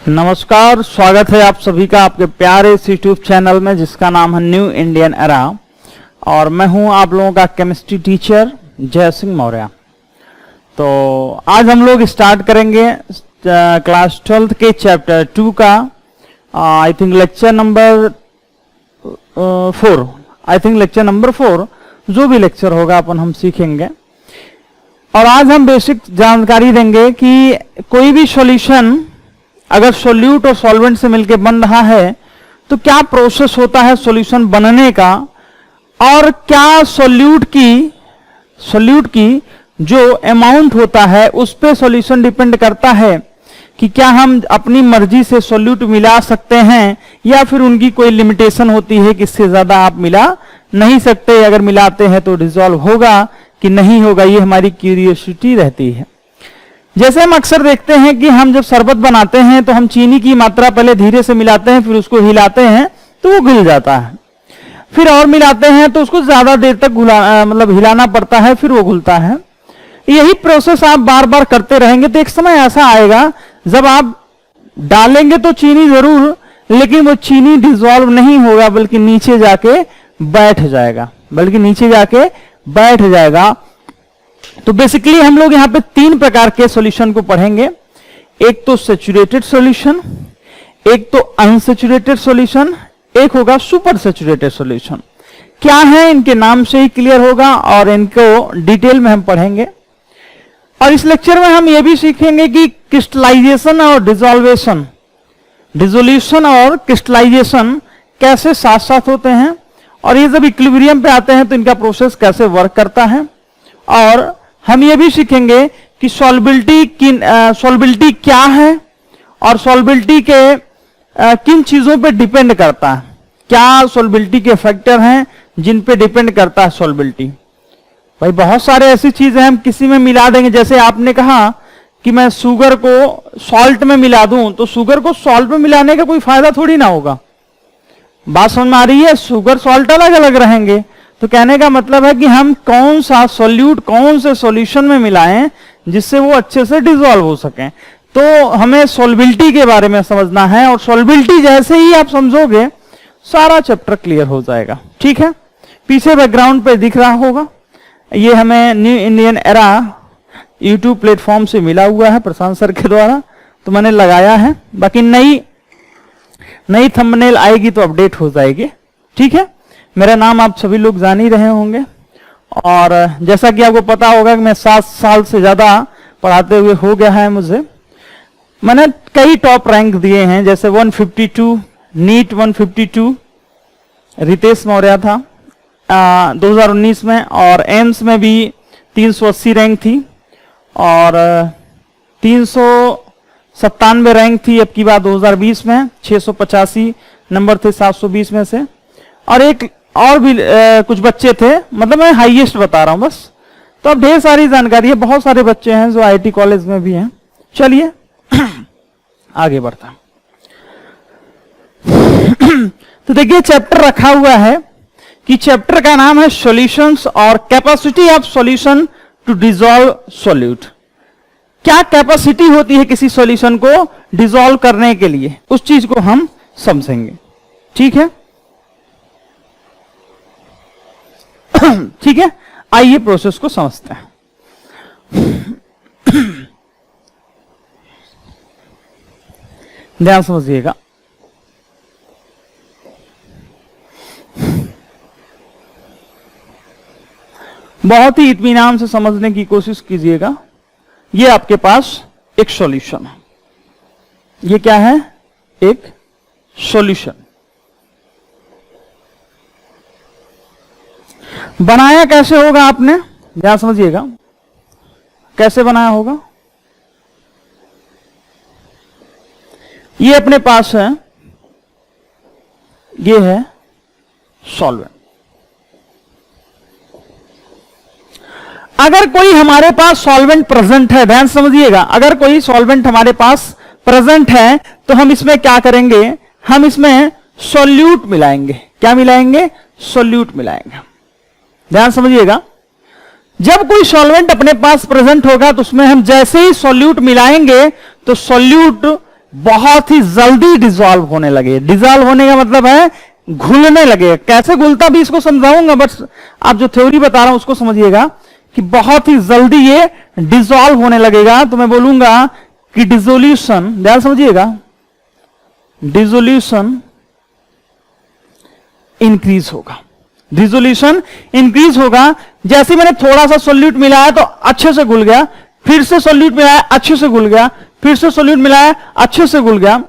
नमस्कार, स्वागत है आप सभी का आपके प्यारे इस यूट्यूब चैनल में जिसका नाम है न्यू इंडियन एरा। और मैं हूं आप लोगों का केमिस्ट्री टीचर जय सिंह मौर्य। तो आज हम लोग स्टार्ट करेंगे क्लास 12th के चैप्टर 2 का I think lecture number 4। I think lecture number 4 जो भी लेक्चर होगा अपन हम सीखेंगे। और आज हम बेसिक जानकारी देंगे कि कोई भी सॉल्यूशन अगर सोल्यूट और सॉल्वेंट से मिलकर बन रहा है तो क्या प्रोसेस होता है सॉल्यूशन बनने का, और क्या सोल्यूट की जो अमाउंट होता है उस पे सॉल्यूशन डिपेंड करता है कि क्या हम अपनी मर्जी से सोल्यूट मिला सकते हैं या फिर उनकी कोई लिमिटेशन होती है कि इससे ज्यादा आप मिला नहीं सकते, अगर मिलाते हैं तो डिसॉल्व होगा कि नहीं होगा, ये हमारी क्यूरियोसिटी रहती है। जैसे हम अक्सर देखते हैं कि हम जब शरबत बनाते हैं तो हम चीनी की मात्रा पहले धीरे से मिलाते हैं, फिर उसको हिलाते हैं तो वो घुल जाता है, फिर और मिलाते हैं तो उसको ज्यादा देर तक हिलाना पड़ता है, फिर वो घुलता है। यही प्रोसेस आप बार बार करते रहेंगे तो एक समय ऐसा आएगा जब आप डालेंगे तो चीनी जरूर, लेकिन वो चीनी डिसॉल्व नहीं होगा बल्कि नीचे जाके बैठ जाएगा। तो बेसिकली हम लोग यहां पे 3 प्रकार के सॉल्यूशन को पढ़ेंगे। एक तो सैचुरेटेड सॉल्यूशन, एक तो अनसैचुरेटेड सॉल्यूशन, एक होगा सुपर सैचुरेटेड सॉल्यूशन। क्या है इनके नाम से ही क्लियर होगा और इनको डिटेल में हम पढ़ेंगे। और इस लेक्चर में हम ये भी सीखेंगे कि क्रिस्टलाइजेशन और डिसोल्यूशन और क्रिस्टलाइजेशन कैसे साथ साथ होते हैं, और ये जब इक्विलिब्रियम पे आते हैं तो इनका प्रोसेस कैसे वर्क करता है। और हम ये भी सीखेंगे कि सॉल्बिलिटी क्या है और सॉल्बिलिटी के किन चीजों पे डिपेंड करता है, क्या सॉल्बिलिटी के फैक्टर हैं जिन पे डिपेंड करता है सॉल्बिलिटी। भाई बहुत सारे ऐसी चीजें हम किसी में मिला देंगे, जैसे आपने कहा कि मैं शुगर को सॉल्ट में मिला दूं तो शुगर को सॉल्ट में मिलाने का कोई फायदा थोड़ी ना होगा। बात समझ में आ रही है? शुगर सॉल्ट अलग अलग रहेंगे। तो कहने का मतलब है कि हम कौन सा सॉल्यूट कौन से सॉल्यूशन में मिलाएं जिससे वो अच्छे से डिसॉल्व हो सकें। तो हमें सॉल्बिलिटी के बारे में समझना है, और सॉल्बिलिटी जैसे ही आप समझोगे सारा चैप्टर क्लियर हो जाएगा। ठीक है, पीछे बैकग्राउंड पे दिख रहा होगा, ये हमें new Indian era YouTube platform से मिला हुआ है प्रशांत सर के द्वारा, तो मैंने लगाया है। बाकी नई थंबनेल आएगी तो अपडेट हो जाएगी। ठीक है, मेरा नाम आप सभी लोग जान ही रहे होंगे, और जैसा कि आपको पता होगा कि मैं 7 साल से ज्यादा पढ़ाते हुए हो गया है मुझे। मैंने कई टॉप रैंक दिए हैं, जैसे 152 नीट 152 रितेश मौर्य था 2019 में, और एम्स में भी 380 रैंक थी, और 397 रैंक थी अब की बात 2020 में, 685 नंबर थे 720 में से। और एक और भी कुछ बच्चे थे, मतलब मैं हाईएस्ट बता रहा हूं बस। तो अब ढेर सारी जानकारी है, बहुत सारे बच्चे हैं जो आईटी कॉलेज में भी हैं। चलिए आगे बढ़ता। तो देखिए चैप्टर रखा हुआ है कि चैप्टर का नाम है सॉल्यूशंस और capacity of solution to dissolve solute. क्या कैपेसिटी होती है किसी सॉल्यूशन को डिसॉल्व करने के लिए, उस चीज को हम समझेंगे। ठीक है, ठीक है, आइए प्रोसेस को समझते हैं। ध्यान समझिएगा। बहुत ही इत्मीनान से समझने की कोशिश कीजिएगा। ये आपके पास एक सॉल्यूशन है। ये क्या है? एक सॉल्यूशन। बनाया कैसे होगा आपने? ध्यान समझिएगा, कैसे बनाया होगा। ये अपने पास है, ये है सॉल्वेंट। अगर कोई हमारे पास सॉल्वेंट प्रेजेंट है, ध्यान समझिएगा, अगर कोई सॉल्वेंट हमारे पास प्रेजेंट है तो हम इसमें क्या करेंगे? हम इसमें सॉल्यूट मिलाएंगे। क्या मिलाएंगे? सॉल्यूट मिलाएंगे। ध्यान समझिएगा, जब कोई सॉल्वेंट अपने पास प्रेजेंट होगा तो उसमें हम जैसे ही सॉल्यूट मिलाएंगे तो सॉल्यूट बहुत ही जल्दी डिसॉल्व होने लगे। डिसॉल्व होने का मतलब है घुलने लगे। कैसे घुलता भी इसको समझाऊंगा, बट आप जो थ्योरी बता रहा हूं उसको समझिएगा कि बहुत ही जल्दी ये डिसॉल्व होने लगेगा। तो मैं बोलूंगा कि डिसोल्यूशन, ध्यान समझिएगा, डिसोल्यूशन इंक्रीज होगा। डिसोल्यूशन इंक्रीज होगा। जैसे मैंने थोड़ा सा सोल्यूट मिलाया तो अच्छे से घुल गया, फिर से सोल्यूट मिलाया अच्छे से घुल गया, फिर से सोल्यूट मिलाया अच्छे से घुल गया।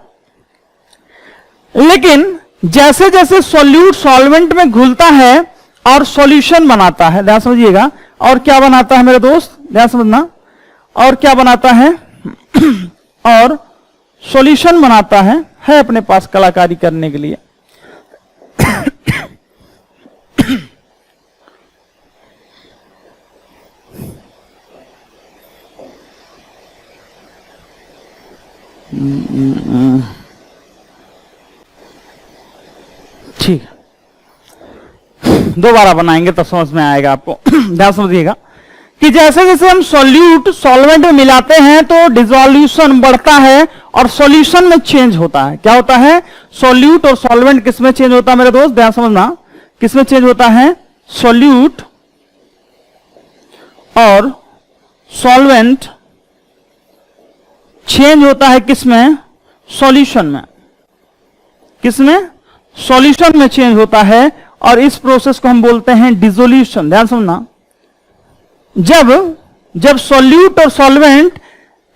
लेकिन जैसे जैसे सोल्यूट सॉल्वेंट में घुलता है और सॉल्यूशन बनाता है, ध्यान समझिएगा, और क्या बनाता है मेरे दोस्त, ध्यान समझना, और क्या बनाता है और सॉल्यूशन बनाता है अपने पास कलाकारी करने के लिए। ठीक, दोबारा बनाएंगे तो समझ में आएगा आपको। ध्यान समझिएगा कि जैसे जैसे हम सॉल्यूट सॉल्वेंट में मिलाते हैं तो डिसोल्यूशन बढ़ता है और सॉल्यूशन में चेंज होता है। क्या होता है? सॉल्यूट और सॉल्वेंट किस में चेंज होता है मेरे दोस्त, ध्यान समझना, किस में चेंज होता है? सॉल्यूट और सॉल्वेंट चेंज होता है किस में? सॉल्यूशन में। किस में? सॉल्यूशन में चेंज होता है और इस प्रोसेस को हम बोलते हैं डिसोल्यूशन। ध्यान समझना, जब सॉल्यूट और सॉल्वेंट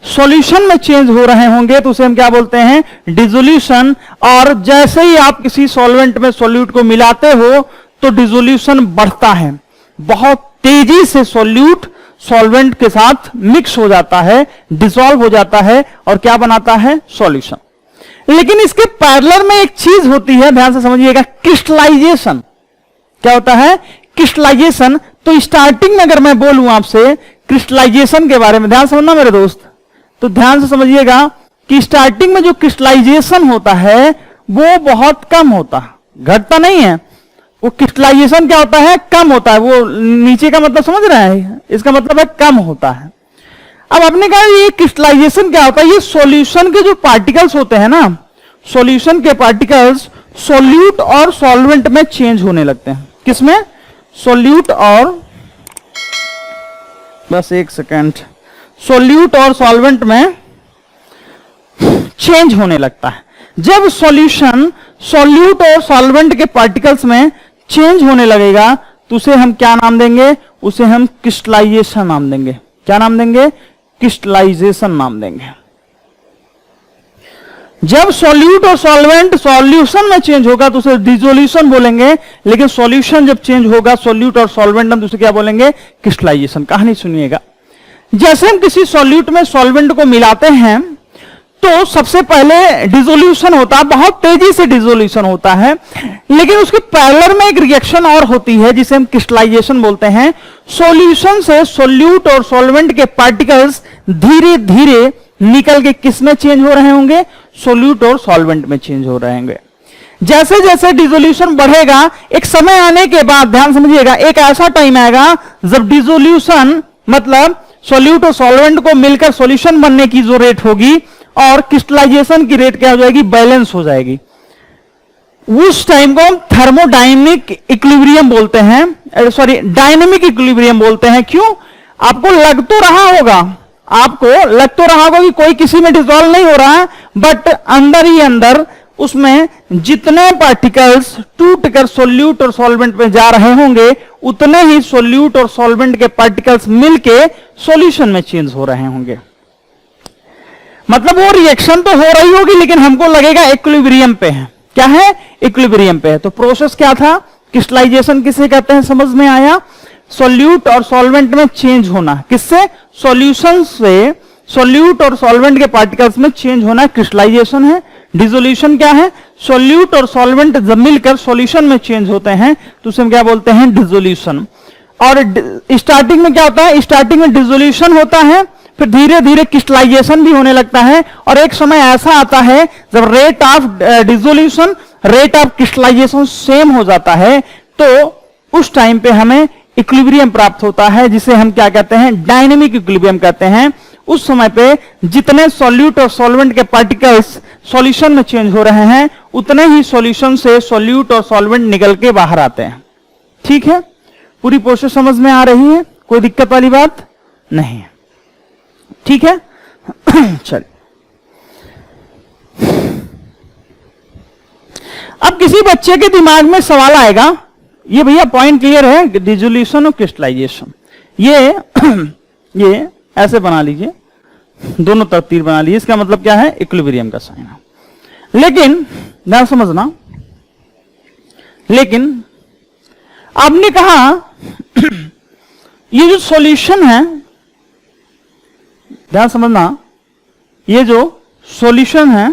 सॉल्यूशन में चेंज हो रहे होंगे तो उसे हम क्या बोलते हैं? डिसोल्यूशन। और जैसे ही आप किसी सॉल्वेंट में सॉल्यूट को मिलाते हो तो डिसोल्यूशन बढ़ता है। बहुत तेजी से सॉल्यूट सॉल्वेंट के साथ मिक्स हो जाता है, डिसॉल्व हो जाता है और क्या बनाता है? सॉल्यूशन। लेकिन इसके पैरेलल में एक चीज होती है, ध्यान से समझिएगा, क्रिस्टलाइजेशन। क्या होता है? क्रिस्टलाइजेशन। तो स्टार्टिंग में अगर मैं बोलूं आपसे क्रिस्टलाइजेशन के बारे में, ध्यान समझना मेरे दोस्त, तो ध्यान से समझिएगा कि स्टार्टिंग में जो क्रिस्टलाइजेशन होता है वो बहुत कम होता है, घटता नहीं है। वो क्रिस्टलाइजेशन क्या होता है? कम होता है। वो नीचे का मतलब समझ रहे हैं, इसका मतलब है कम होता है। अब आपने कहा ये क्रिस्टलाइजेशन क्या होता है? ये सॉल्यूशन के जो पार्टिकल्स होते हैं ना, सॉल्यूशन के पार्टिकल्स सॉल्यूट और सॉल्वेंट में चेंज होने लगते हैं। किसमें? सॉल्यूट और, बस एक सेकेंड, सॉल्यूट और सॉल्वेंट में चेंज होने लगता है। जब सॉल्यूशन सॉल्यूट और सॉल्वेंट के पार्टिकल्स में चेंज होने लगेगा तो उसे हम क्या नाम देंगे? उसे हम क्रिस्टलाइजेशन नाम देंगे। क्या नाम देंगे? क्रिस्टलाइजेशन नाम देंगे। जब सॉल्यूट और सॉल्वेंट सॉल्यूशन में चेंज होगा तो उसे डिसोल्यूशन बोलेंगे, लेकिन सॉल्यूशन जब चेंज होगा सॉल्यूट और सॉल्वेंट में तो उसे क्या बोलेंगे? क्रिस्टलाइजेशन। कहानी सुनिएगा, जैसे हम किसी सॉल्यूट में सॉल्वेंट को मिलाते हैं तो सबसे पहले डिसोल्यूशन होता है, बहुत तेजी से डिसोल्यूशन होता है, लेकिन उसके पैरेलल में एक रिएक्शन और होती है जिसे हम क्रिस्टलाइजेशन बोलते हैं। सॉल्यूशन से सॉल्यूट और सॉल्वेंट के पार्टिकल्स धीरे धीरे निकल के किस में चेंज हो रहे होंगे? सॉल्यूट और सॉल्वेंट में चेंज हो रहे होंगे। जैसे जैसे डिसोल्यूशन बढ़ेगा, एक समय आने के बाद, ध्यान समझिएगा, एक ऐसा टाइम आएगा जब डिसोल्यूशन मतलब सॉल्यूट और सॉल्वेंट को मिलकर सॉल्यूशन बनने की जो रेट होगी और क्रिस्टलाइजेशन की रेट क्या हो जाएगी? बैलेंस हो जाएगी। उस टाइम को हम थर्मोडायनेमिक इक्विलिब्रियम बोलते हैं, सॉरी डायनेमिक इक्विलिब्रियम बोलते हैं। क्यों? आपको लग तो रहा होगा, कि कोई किसी में डिसॉल्व नहीं हो रहा है, बट अंदर ही अंदर उसमें जितने पार्टिकल्स टूटकर सॉल्यूट और सॉल्वेंट में जा रहे होंगे उतने ही सॉल्यूट और सॉल्वेंट के पार्टिकल्स मिलके सॉल्यूशन में चेंज हो रहे होंगे। मतलब वो रिएक्शन तो हो रही होगी लेकिन हमको लगेगा इक्विलिब्रियम पे है। क्या है? इक्विलिब्रियम पे है। तो प्रोसेस क्या था? क्रिस्टलाइजेशन किसे कहते हैं? समझ में आया? सॉल्यूट और सॉल्वेंट में चेंज होना। किससे? सॉल्यूशन से सॉल्यूट और सॉल्वेंट के पार्टिकल्स में चेंज होना क्रिस्टलाइजेशन है। डिसोल्यूशन क्या है? सॉल्यूट और सॉल्वेंट जब मिलकर सॉल्यूशन में चेंज होते हैं तो उसे हम क्या बोलते हैं? डिसोल्यूशन। और स्टार्टिंग में क्या होता है? स्टार्टिंग में डिसोल्यूशन होता है, फिर धीरे धीरे क्रिस्टलाइजेशन भी होने लगता है और एक समय ऐसा आता है जब rate of dissolution rate of crystallisation same हो जाता है तो उस टाइम पे हमें इक्विलिब्रियम प्राप्त होता है जिसे हम क्या कहते हैं? डायनेमिक इक्विलिब्रियम कहते हैं। उस समय पे जितने सॉल्यूट और सॉल्वेंट के पार्टिकल्स सॉल्यूशन में चेंज हो रहे हैं उतने ही सॉल्यूशन से सॉल्यूट और सॉल्वेंट निकल के बाहर आते हैं। ठीक है, पूरी प्रोसेस समझ में आ रही है, कोई दिक्कत वाली बात नहीं है। ठीक है चलिए, अब किसी बच्चे के दिमाग में सवाल आएगा, ये भैया पॉइंट क्लियर है, डिसोल्यूशन और क्रिस्टलाइजेशन, ये ऐसे बना लीजिए, दोनों तरफ तीर बना लीजिए, इसका मतलब क्या है, इक्विलिब्रियम का साइन है। लेकिन ध्यान समझना, लेकिन आपने कहा ये जो सॉल्यूशन है, ध्यान समझना, ये जो सॉल्यूशन है,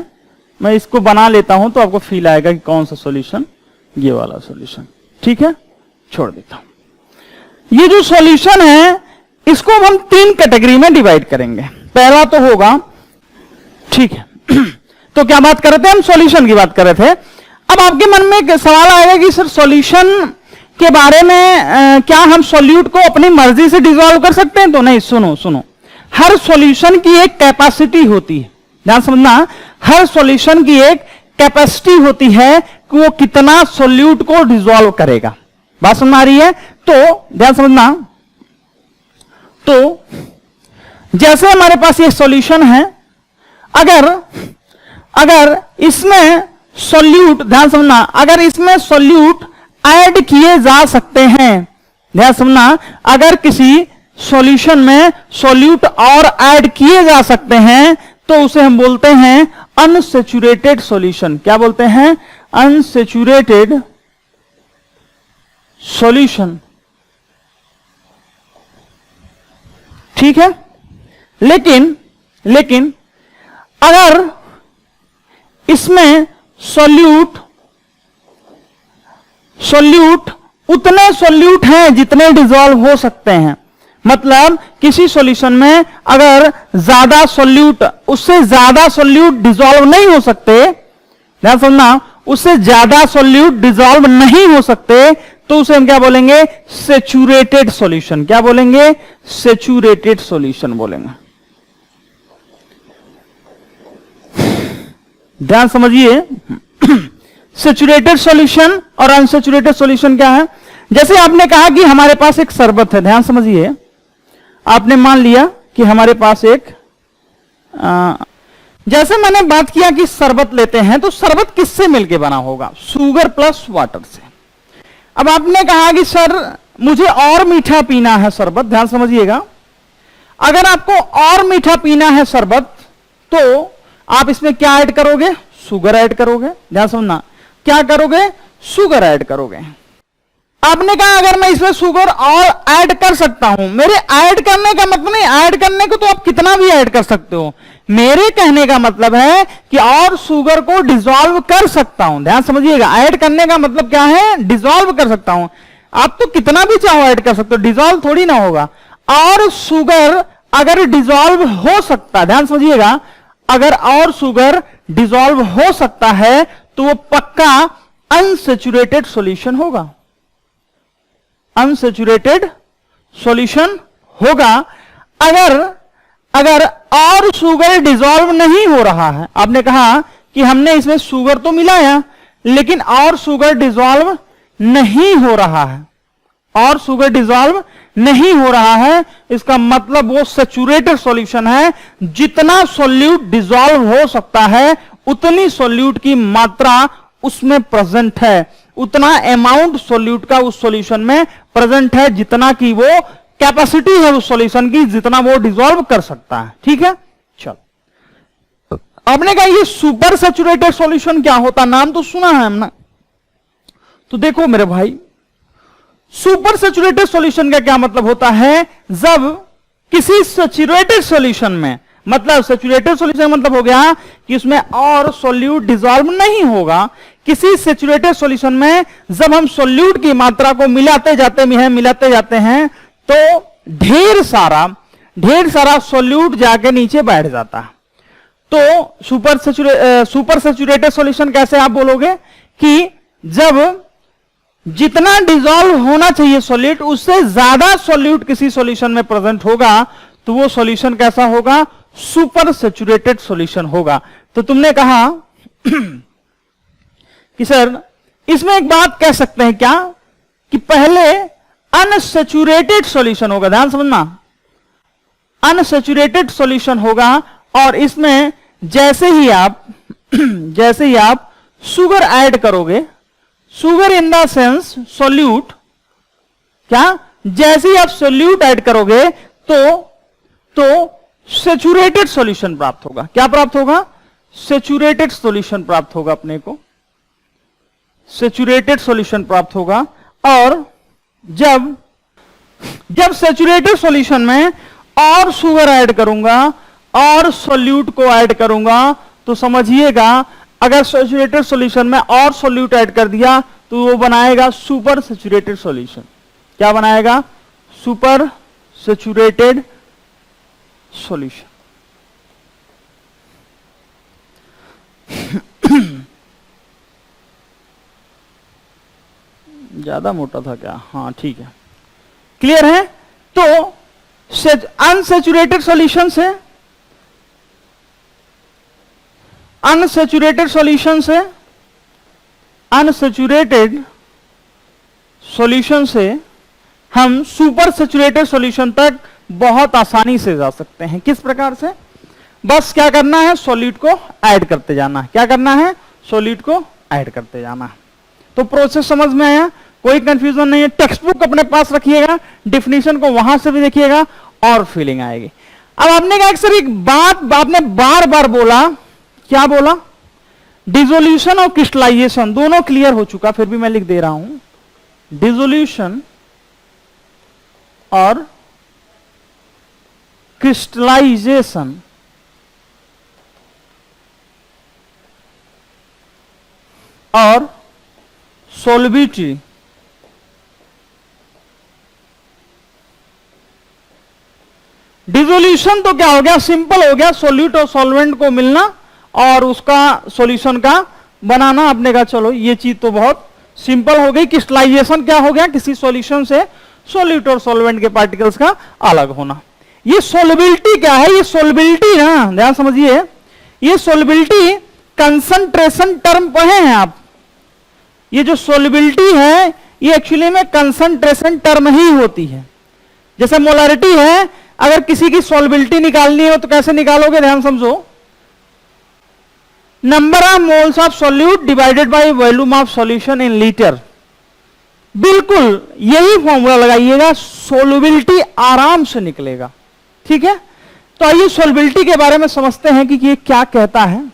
मैं इसको बना लेता हूं तो आपको फील आएगा कि कौन सा सॉल्यूशन, ये वाला सॉल्यूशन। ठीक है, छोड़ देता हूं। ये जो सॉल्यूशन है इसको हम 3 कैटेगरी में डिवाइड करेंगे। पहला तो होगा, ठीक है तो क्या बात कर रहे थे हम, सॉल्यूशन की बात कर रहे थे। अब आपके मन में एक सवाल आएगा कि सर सॉल्यूशन के बारे में क्या हम सॉल्यूट को अपनी मर्जी से डिसॉल्व कर सकते हैं? तो नहीं, सुनो, हर सॉल्यूशन की एक कैपेसिटी होती है, ध्यान समझना, हर सॉल्यूशन की एक कैपेसिटी होती है कि वो कितना सॉल्यूट को डिसॉल्व करेगा। बात समझ आ रही है? तो ध्यान समझना, तो जैसे हमारे पास ये सॉल्यूशन है, अगर इसमें सॉल्यूट, ध्यान समझना, अगर इसमें सॉल्यूट ऐड किए जा सकते हैं, ध्यान समझना, अगर किसी सॉल्यूशन में सॉल्यूट और ऐड किए जा सकते हैं तो उसे हम बोलते हैं अनसैचुरेटेड सॉल्यूशन। क्या बोलते हैं? Unsaturated solution. ठीक है, लेकिन अगर इसमें सॉल्यूट उतने सॉल्यूट हैं जितने डिसॉल्व हो सकते हैं, मतलब किसी सॉल्यूशन में अगर ज्यादा सॉल्यूट, उससे ज्यादा सॉल्यूट डिसॉल्व नहीं हो सकते, ध्यान समझना, उससे ज्यादा सॉल्यूट डिसॉल्व नहीं हो सकते, तो उसे हम क्या बोलेंगे? Saturated solution. क्या बोलेंगे? सैचुरेटेड सॉल्यूशन बोलेंगे। ध्यान समझिए, सैचुरेटेड सॉल्यूशन और अनसैचुरेटेड सॉल्यूशन क्या है? जैसे आपने कहा कि हमारे पास एक शरबत है, ध्यान समझिए, आपने मान लिया कि हमारे पास एक जैसे मैंने बात किया कि शरबत लेते हैं, तो शरबत किससे मिलके बना होगा? शुगर प्लस वाटर से। अब आपने कहा कि सर मुझे और मीठा पीना है शरबत, ध्यान समझिएगा, अगर आपको और मीठा पीना है शरबत तो आप इसमें क्या ऐड करोगे? शुगर ऐड करोगे। ध्यान समझना, क्या करोगे? शुगर ऐड करोगे। आपने कहा अगर मैं इसमें शुगर और ऐड कर सकता हूं, मेरे ऐड करने का मतलब नहीं, ऐड करने को तो आप कितना भी ऐड कर सकते हो, मेरे कहने का मतलब है कि और शुगर को डिसॉल्व कर सकता हूं। ध्यान समझिएगा, ऐड करने का मतलब क्या है? डिसॉल्व कर सकता हूं। आप तो कितना भी चाहो ऐड कर सकते हो, डिसॉल्व थोड़ी ना होगा। और शुगर अगर डिसॉल्व हो सकता, ध्यान समझिएगा, अगर और शुगर डिसॉल्व हो सकता है तो वो पक्का अनसैचुरेटेड सॉल्यूशन होगा। अनसैचुरेटेड सॉल्यूशन होगा। अगर और शुगर डिसॉल्व नहीं हो रहा है, आपने कहा कि हमने इसमें शुगर तो मिलाया लेकिन और शुगर डिसॉल्व नहीं हो रहा है, और शुगर डिसॉल्व नहीं हो रहा है, इसका मतलब वो सैचुरेटेड सॉल्यूशन है। जितना सॉल्यूट डिसॉल्व हो सकता है उतनी सॉल्यूट की मात्रा उसमें प्रेजेंट है, उतना अमाउंट सॉल्यूट का उस सॉल्यूशन में प्रेजेंट है जितना की वो कैपेसिटी है उस सॉल्यूशन की, जितना वो डिसॉल्व कर सकता है। ठीक है, चलो, आपने कहा ये सुपर सैचुरेटेड सॉल्यूशन क्या होता, नाम तो सुना है हमने। तो देखो मेरे भाई, सुपर सैचुरेटेड सॉल्यूशन का क्या मतलब होता है? जब किसी सैचुरेटेड सॉल्यूशन में, मतलब सैचुरेटेड सॉल्यूशन मतलब हो गया कि उसमें और सॉल्यूट डिसॉल्व नहीं होगा। किसी सैचुरेटेड सॉल्यूशन में जब हम सॉल्यूट की मात्रा को मिलाते जाते हैं तो ढेर सारा सॉल्यूट जाके नीचे बैठ जाता है। तो सुपर सैचुरेटेड सॉल्यूशन कैसे आप बोलोगे? कि जब जितना डिसॉल्व होना चाहिए सॉल्यूट, उससे ज्यादा सॉल्यूट किसी सॉल्यूशन में प्रेजेंट होगा तो वो सॉल्यूशन कैसा होगा? सुपर सैचुरेटेड सॉल्यूशन होगा। तो तुमने कहा कि सर इसमें एक बात कह सकते हैं क्या कि पहले अनसैचुरेटेड सॉल्यूशन होगा, ध्यान समझना, अनसैचुरेटेड सॉल्यूशन होगा, और इसमें जैसे ही आप शुगर ऐड करोगे, sugar in the sense solute, क्या, जैसे ही आप सॉल्यूट ऐड करोगे तो सैचुरेटेड सॉल्यूशन प्राप्त होगा। क्या प्राप्त होगा? सैचुरेटेड सॉल्यूशन प्राप्त होगा, अपने को सैचुरेटेड सॉल्यूशन प्राप्त होगा। और जब सैचुरेटेड सॉल्यूशन में और शुगर ऐड करूंगा और सॉल्यूट को ऐड करूंगा, तो समझिएगा अगर सैचुरेटेड सॉल्यूशन में और सॉल्यूट ऐड कर दिया तो वो बनाएगा सुपर सैचुरेटेड सॉल्यूशन। क्या बनाएगा? Super saturated solution. ज्यादा मोटा था क्या? हाँ ठीक है, क्लियर है। तो अनसैचुरेटेड सॉल्यूशन से अनसैचुरेटेड सॉल्यूशन से हम सुपर सैचुरेटेड सॉल्यूशन तक बहुत आसानी से जा सकते हैं। किस प्रकार से? बस क्या करना है? सॉल्यूट को ऐड करते जाना है। क्या करना है? सॉल्यूट को ऐड करते जाना है। तो प्रोसेस समझ में आया? कोई कंफ्यूजन नहीं है। टेक्स्ट बुक अपने पास रखिएगा, डेफिनेशन को वहां से भी देखिएगा और फीलिंग आएगी। अब आपने कहा सर एक बात आपने बार बार बोला, क्या बोला? डिसोल्यूशन और क्रिस्टलाइजेशन दोनों क्लियर हो चुका, फिर भी मैं लिख दे रहा हूं, डिसोल्यूशन और क्रिस्टलाइजेशन और सोल्बिलिटी। डिसोल्यूशन तो क्या हो गया? सिंपल हो गया, सॉल्यूट और सॉल्वेंट को मिलना और उसका सॉल्यूशन का बनाना। आपने कहा चलो ये चीज तो बहुत सिंपल हो गई। क्रिस्टलाइजेशन क्या हो गया? किसी सॉल्यूशन से सॉल्यूट और सॉल्वेंट के पार्टिकल्स का अलग होना। ये सोल्युबिलिटी क्या है? ये सोल्युबिलिटी ना, ध्यान समझिए, ये सोल्युबिलिटी कंसंट्रेशन टर्म पढ़े हैं आप। ये जो सोल्युबिलिटी है ये एक्चुअली में कंसंट्रेशन टर्म ही होती है। जैसे मोलारिटी है, अगर किसी की सोल्युबिलिटी निकालनी हो तो कैसे निकालोगे? ध्यान समझो, number of moles of solute divided by volume of solution in litre. बिल्कुल यही फॉर्मूला लगाइएगा, सोल्युबिलिटी आराम से निकलेगा। ठीक है, तो आइए सोल्युबिलिटी के बारे में समझते हैं कि ये क्या कहता है।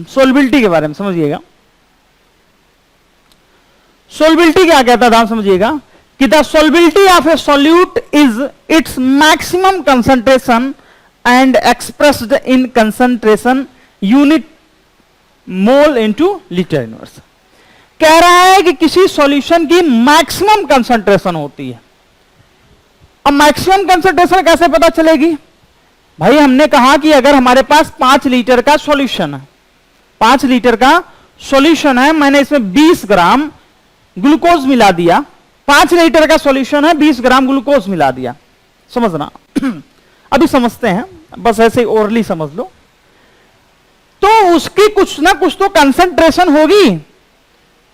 सोल्युबिलिटी के बारे में समझिएगा, सोल्युबिलिटी क्या कहता है, ध्यान समझिएगा कि the solubility of A solute is its maximum concentration and expressed in concentration unit mole into litre inverse. कह रहा है कि किसी सॉल्यूशन की मैक्सिमम कंसंट्रेशन होती है। अब मैक्सिमम कंसंट्रेशन कैसे पता चलेगी? भाई हमने कहा कि अगर हमारे पास 5 लीटर का सॉल्यूशन है, 5 लीटर का सॉल्यूशन है, मैंने इसमें 20 ग्राम ग्लूकोज मिला दिया। 5 लीटर का सॉल्यूशन है, 20 ग्राम ग्लूकोज मिला दिया। समझना अभी समझते हैं, बस ऐसे ओरली समझ लो। तो उसकी कुछ ना कुछ तो कंसंट्रेशन होगी,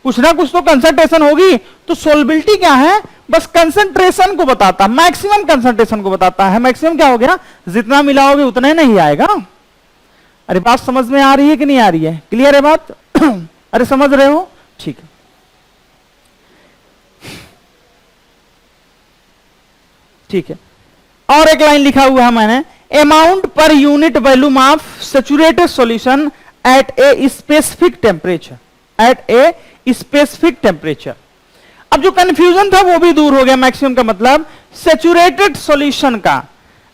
कुछ ना कुछ तो कंसंट्रेशन होगी। तो सोल्युबिलिटी क्या है? बस कंसंट्रेशन को बताता, मैक्सिमम कंसंट्रेशन को बताता है। मैक्सिमम क्या हो गया? जितना मिलाओगे उतना ही नहीं आएगा। अरे बात समझ में आ रही है कि नहीं आ रही है? क्लियर है बात? अरे समझ रहे हो? ठीक है, ठीक है। और एक लाइन लिखा हुआ है मैंने, amount per unit volume of saturated solution at a specific temperature, at a specific temperature. अब जो कंफ्यूजन था वो भी दूर हो गया। मैक्सिमम का मतलब सैचुरेटेड सॉल्यूशन का।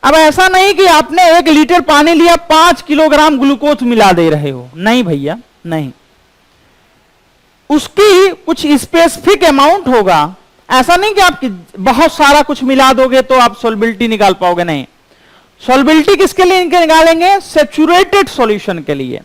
अब ऐसा नहीं कि आपने 1 लीटर पानी लिया, 5 किलोग्राम ग्लूकोज मिला दे रहे हो, नहीं भैया नहीं, उसकी कुछ स्पेसिफिक अमाउंट होगा। ऐसा नहीं कि आप बहुत सारा कुछ मिला दोगे तो आप सोल्युबिलिटी निकाल पाओगे, नहीं। सोल्युबिलिटी किसके लिए निकालेंगे? सैचुरेटेड सॉल्यूशन के लिए।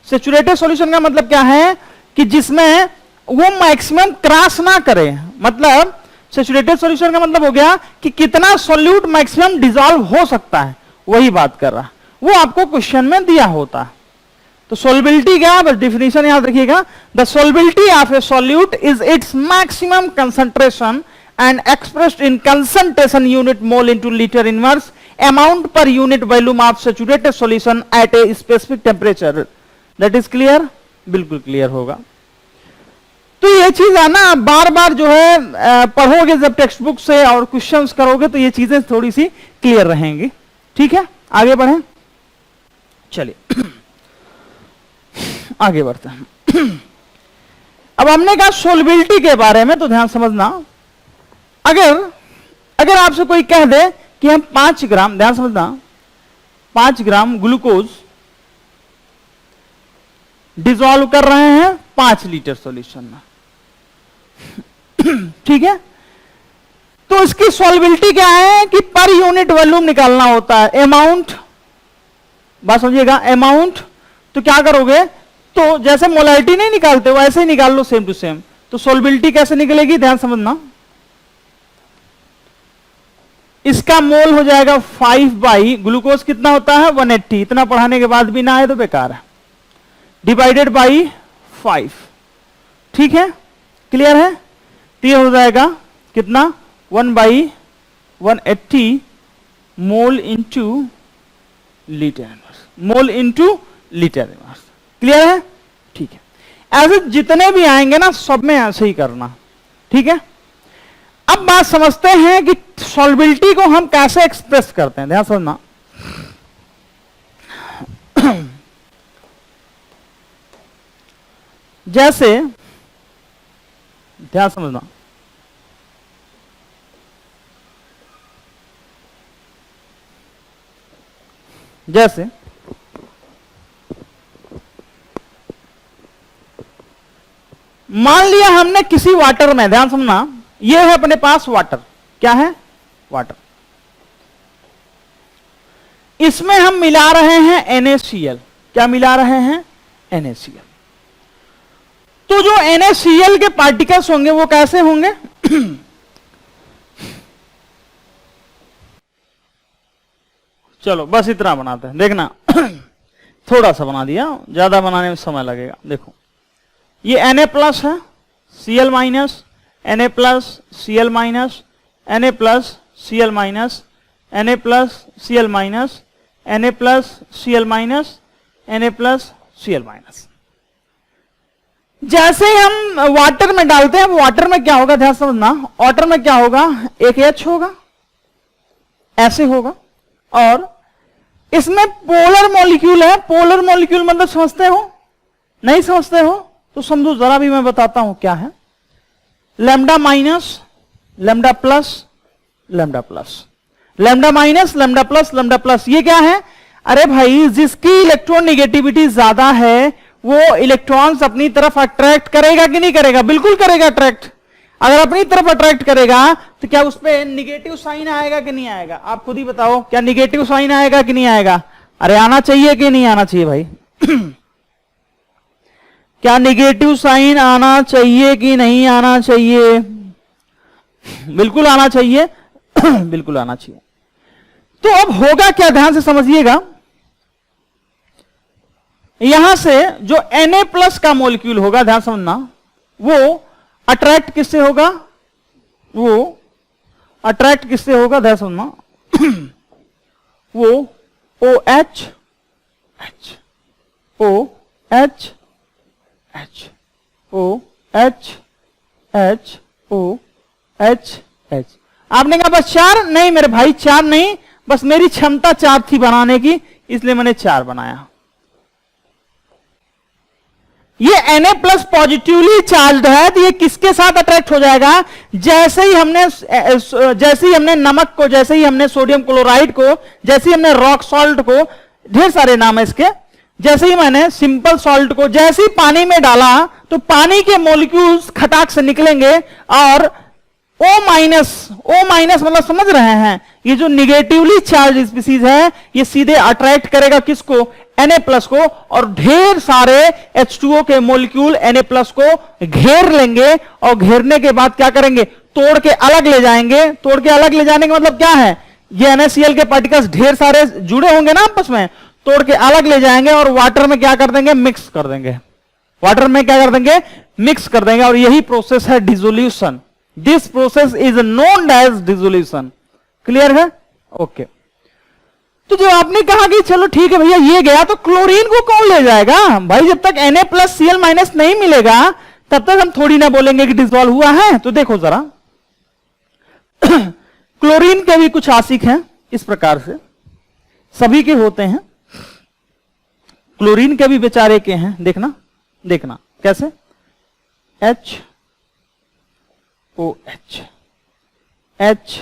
सैचुरेटेड सॉल्यूशन का मतलब क्या है कि जिसमें वो मैक्सिमम क्रॉस ना करे, मतलब सैचुरेटेड सॉल्यूशन का मतलब हो गया कि कितना सॉल्यूट मैक्सिमम डिसॉल्व हो सकता है, वही बात कर रहा, वो आपको क्वेश्चन में दिया होता। तो सोल्युबिलिटी क्या, बस डिफिनेशन याद रखिएगा, the solubility of A solute is its maximum concentration and expressed in concentration unit mole into liter inverse amount per unit volume of saturated solution at a specific temperature. That is clear? बिल्कुल clear होगा। तो ये चीज है ना, आप बार बार जो है पढ़ोगे जब टेक्स्ट बुक से और क्वेश्चंस करोगे तो ये चीजें थोड़ी सी क्लियर रहेंगी। ठीक है, आगे बढ़ें, चलिए आगे बढ़ते हैं। अब हमने कहा सोल्युबिलिटी के बारे में, तो ध्यान समझना, अगर आपसे कोई कह दे कि हम 5 ग्राम, ध्यान समझना, 5 ग्राम ग्लूकोज डिसॉल्व कर रहे हैं 5 लीटर सॉल्यूशन में, ठीक है, तो इसकी सॉल्युबिलिटी क्या है कि पर यूनिट वॉल्यूम निकालना होता है, अमाउंट, बात समझिएगा, अमाउंट। तो क्या करोगे, तो जैसे मोलारिटी नहीं निकालते वैसे ही निकाल लो, सेम टू सेम। तो सॉल्युबिलिटी कैसे निकलेगी, ध्यान समझना, इसका मोल हो जाएगा 5 बाई, ग्लूकोज कितना होता है 180, इतना पढ़ाने के बाद भी ना आए तो बेकार है, डिवाइडेड बाई 5, ठीक है, क्लियर है। तो ये हो जाएगा कितना, 1 by 180 mole into litre inverse, mole into litre inverse, clear है, ठीक है। ऐसे जितने भी आएंगे ना सब में ऐसे ही करना, ठीक है। अब बात समझते हैं कि सॉल्युबिलिटी को हम कैसे एक्सप्रेस करते हैं, ध्यान समझना। जैसे ध्यान समझना, जैसे मान लिया हमने किसी वाटर में, ध्यान समझना, ये है अपने पास वाटर, क्या है, वाटर, इसमें हम मिला रहे हैं NaCl, क्या मिला रहे हैं, NaCl। तो जो NaCl के पार्टिकल्स होंगे वो कैसे होंगे, चलो बस इतना बनाते हैं, देखना थोड़ा सा बना दिया, ज्यादा बनाने में समय लगेगा। देखो ये Na प्लस है, Cl minus, Na plus Cl minus, Na plus Cl minus, Na plus Cl minus, Na plus Cl minus, Na plus Cl minus. जैसे ही हम वाटर में डालते हैं, वाटर में क्या होगा, ध्यान समझना, वाटर में क्या होगा, एक H होगा, ऐसे होगा, और इसमें पोलर मॉलिक्यूल है। पोलर मॉलिक्यूल मतलब समझते हो, नहीं समझते हो तो समझो जरा भी, मैं बताता हूं क्या है, lambda minus, lambda plus, lambda plus, lambda minus, lambda plus, lambda plus, ये क्या है, अरे भाई जिसकी इलेक्ट्रॉन निगेटिविटी ज्यादा है वो इलेक्ट्रॉन्स अपनी तरफ अट्रैक्ट करेगा कि नहीं करेगा, बिल्कुल करेगा अट्रैक्ट। अगर अपनी तरफ अट्रैक्ट करेगा तो क्या उस पर निगेटिव साइन आएगा कि नहीं आएगा, आप खुद ही बताओ, क्या निगेटिव साइन आएगा कि नहीं आएगा, अरे आना चाहिए कि नहीं आना चाहिए भाई क्या निगेटिव साइन आना चाहिए कि नहीं आना चाहिए, बिल्कुल आना चाहिए बिल्कुल आना चाहिए। तो अब होगा क्या, ध्यान से समझिएगा, यहां से जो Na प्लस का मॉलिक्यूल होगा, ध्यान समझना, वो अट्रैक्ट किससे होगा, वो अट्रैक्ट किससे होगा, ध्यान समझना वो OH, H, OH, H, OH, H, OH, H। आपने कहा बस 4, नहीं मेरे भाई 4 नहीं, बस मेरी क्षमता 4 थी बनाने की, इसलिए मैंने 4 बनाया। ये Na प्लस पॉजिटिवली चार्ज्ड है, तो ये किसके साथ अट्रैक्ट हो जाएगा, जैसे ही हमने नमक को, जैसे ही हमने सोडियम क्लोराइड को, जैसे ही हमने रॉक सॉल्ट को, ढेर सारे नाम है इसके, जैसे ही मैंने सिंपल सॉल्ट को जैसे ही पानी में डाला तो पानी के मॉलिक्यूल्स खटाक से निकलेंगे और O माइनस मतलब समझ रहे हैं, ये जो निगेटिवली चार्ज स्पीसीज है ये सीधे अट्रैक्ट करेगा किसको, Na प्लस को, और ढेर सारे H2O के मॉलिक्यूल Na प्लस को घेर लेंगे, और घेरने के बाद क्या करेंगे, तोड़ के अलग ले जाएंगे। तोड़ के अलग ले जाने का मतलब क्या है, ये NaCl के पार्टिकल्स ढेर सारे जुड़े होंगे ना आपस में, तोड़ के अलग ले जाएंगे और वाटर में क्या कर देंगे, मिक्स कर देंगे। वाटर में क्या कर देंगे, मिक्स कर देंगे, और यही प्रोसेस है dissolution. This process is known as dissolution. Clear है? ओके। तो जो आपने कहा कि चलो ठीक है भैया ये गया, तो क्लोरीन को कौन ले जाएगा भाई? जब तक Na+Cl- नहीं मिलेगा तब तक हम थोड़ी ना बोलेंगे कि डिसॉल्व हुआ है। तो देखो जरा क्लोरीन के भी कुछ आशिक हैं इस प्रकार से, सभी के होते हैं, क्लोरीन के भी बेचारे के हैं। देखना देखना कैसे, HOH HOH,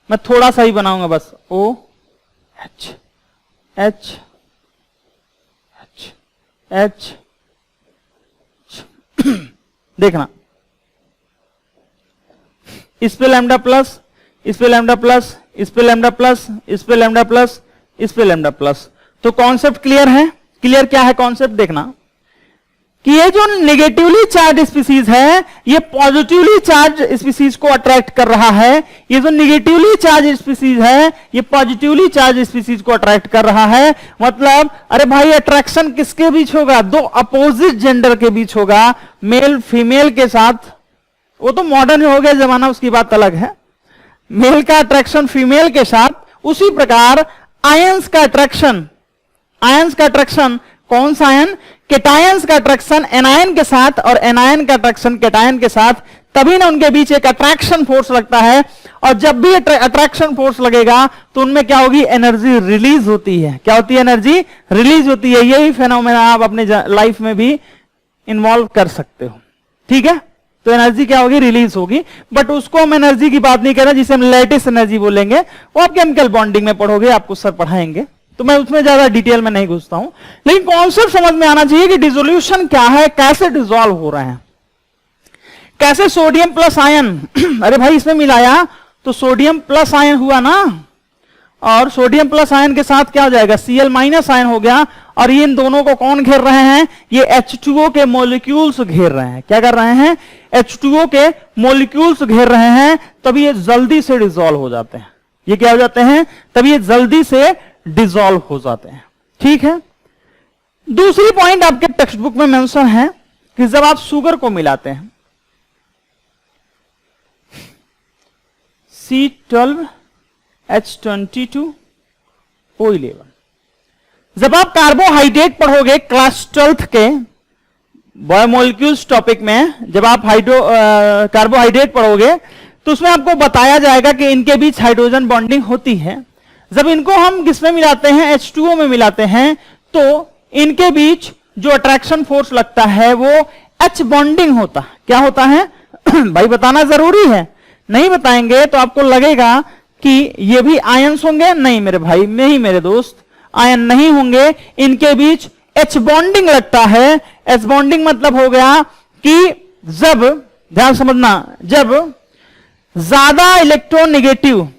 मैं थोड़ा सा ही बनाऊंगा बस, OH H H H देखना, इस पे लैम्डा प्लस, इस पे लैम्डा प्लस, इस पे लैम्डा प्लस, इस पे लैम्डा प्लस, इस पे लैम्डा प्लस। तो कॉन्सेप्ट क्लियर है? क्लियर क्या है कॉन्सेप्ट? देखना कि ये जो नेगेटिवली चार्ज स्पीसीज है ये पॉजिटिवली चार्ज स्पीसीज को अट्रैक्ट कर रहा है। ये जो नेगेटिवली चार्ज स्पीसीज है ये पॉजिटिवली चार्ज स्पीसीज को अट्रैक्ट कर रहा है। मतलब अरे भाई अट्रैक्शन किसके बीच होगा? दो अपोजिट जेंडर के बीच होगा, मेल फीमेल के साथ। वो तो मॉडर्न हो गया जमाना, उसकी बात अलग है। मेल का अट्रैक्शन फीमेल के साथ, उसी प्रकार आयंस का अट्रैक्शन, आयंस का अट्रैक्शन कौन सा आयन? केटायंस का अट्रैक्शन एनायन के साथ और एनायन का अट्रैक्शन केटायन के साथ, तभी ना उनके बीच एक अट्रैक्शन फोर्स लगता है। और जब भी अट्रैक्शन फोर्स लगेगा तो उनमें क्या होगी? एनर्जी रिलीज होती है। क्या होती है? एनर्जी रिलीज होती है। यही फेनोमेना आप अपने लाइफ में भी इन्वॉल्व कर सकते हो। ठीक है? तो एनर्जी क्या होगी? रिलीज होगी। बट उसको हम एनर्जी की बात नहीं कर रहे, जिसे हम लैटिस एनर्जी बोलेंगे, वो आप केमिकल बॉन्डिंग में पढ़ोगे, आपको सर पढ़ाएंगे, तो मैं उसमें ज्यादा डिटेल में नहीं घुसता हूं। लेकिन कॉन्सेप्ट समझ में आना चाहिए कि डिसोल्यूशन क्या है, कैसे डिसॉल्व हो रहे हैं, कैसे सोडियम प्लस आयन अरे भाई इसमें मिलाया तो सोडियम प्लस आयन हुआ ना, और सोडियम प्लस आयन के साथ क्या हो जाएगा? Cl- आयन हो गया। और ये इन दोनों को कौन घेर रहे हैं? ये H2O के मॉलिक्यूल्स घेर रहे हैं। क्या कर रहे हैं? H2O के मॉलिक्यूल्स घेर रहे हैं, तभी ये जल्दी से डिसॉल्व हो जाते हैं। ये क्या हो जाते हैं? तभी ये जल्दी से डिसॉल्व हो जाते हैं। ठीक है? दूसरी पॉइंट आपके टेक्स्ट बुक में मेंशन है कि जब आप शुगर को मिलाते हैं, C12H22O11, जब आप कार्बोहाइड्रेट पढ़ोगे क्लास 12th के बायोमोलिक्यूल्स टॉपिक में, जब आप कार्बोहाइड्रेट पढ़ोगे तो उसमें आपको बताया जाएगा कि इनके बीच हाइड्रोजन बॉन्डिंग होती है। जब इनको हम किसमें मिलाते हैं? H2O में मिलाते हैं, तो इनके बीच जो अट्रैक्शन फोर्स लगता है वो H बॉन्डिंग होता। क्या होता है भाई बताना जरूरी है, नहीं बताएंगे तो आपको लगेगा कि ये भी आयंस होंगे। नहीं मेरे भाई, नहीं मेरे दोस्त, आयन नहीं होंगे। इनके बीच H बॉन्डिंग लगता है। H बॉन्डिंग मतलब हो गया कि जब, ध्यान समझना, जब ज्यादा इलेक्ट्रोनेगेटिव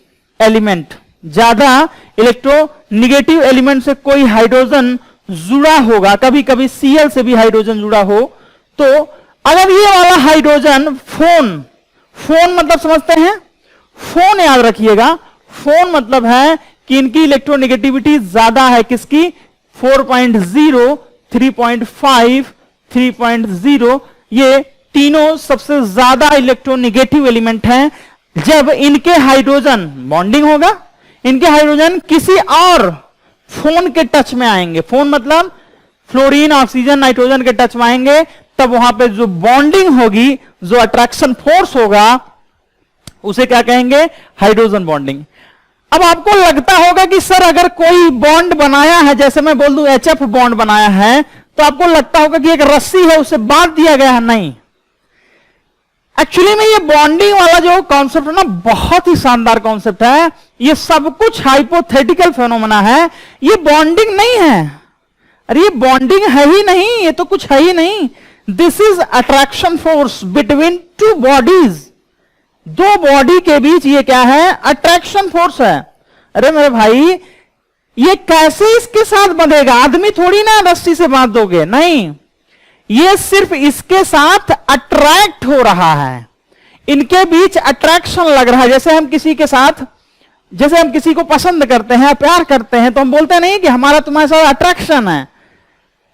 एलिमेंट, ज्यादा इलेक्ट्रोनेगेटिव एलिमेंट से कोई हाइड्रोजन जुड़ा होगा, कभी कभी Cl से भी हाइड्रोजन जुड़ा हो, तो अगर ये वाला हाइड्रोजन फोन, फोन मतलब समझते हैं, फोन याद रखिएगा, फोन मतलब है कि इनकी इलेक्ट्रोनेगेटिविटी ज्यादा है। किसकी? 4.0, 3.5, 3.0, ये तीनों सबसे ज्यादा इलेक्ट्रोनेगेटिव एलिमेंट हैं। जब इनके हाइड्रोजन बॉन्डिंग होगा, इनके हाइड्रोजन किसी और फोन के टच में आएंगे, फोन मतलब फ्लोरीन, ऑक्सीजन, नाइट्रोजन के टच में आएंगे, तब वहां पे जो बॉन्डिंग होगी, जो अट्रैक्शन फोर्स होगा, उसे क्या कहेंगे? Hydrogen bonding. अब आपको लगता होगा कि सर अगर कोई बॉन्ड बनाया है, जैसे मैं बोल दूं HF बॉन्ड बनाया है, तो आपको लगता होगा कि एक रस्सी है उसे बांध दिया गया है। नहीं, एक्चुअली में ये बॉन्डिंग वाला जो कॉन्सेप्ट है ना, बहुत ही शानदार कॉन्सेप्ट है। ये सब कुछ हाइपोथेटिकल फेनोमेना है, ये बॉन्डिंग नहीं है। अरे ये बॉन्डिंग है ही नहीं, ये तो कुछ है ही नहीं। This is attraction force between two bodies, दो बॉडी के बीच ये क्या है? अट्रैक्शन फोर्स है। अरे मेरे भाई ये कैसे इसके साथ बंधेगा? आदमी थोड़ी ना रस्सी से बांध दोगे, नहीं, ये सिर्फ इसके साथ अट्रैक्ट हो रहा है, इनके बीच अट्रैक्शन लग रहा है। जैसे हम किसी के साथ, जैसे हम किसी को पसंद करते हैं, प्यार करते हैं, तो हम बोलते नहीं कि हमारा तुम्हारे साथ अट्रैक्शन है।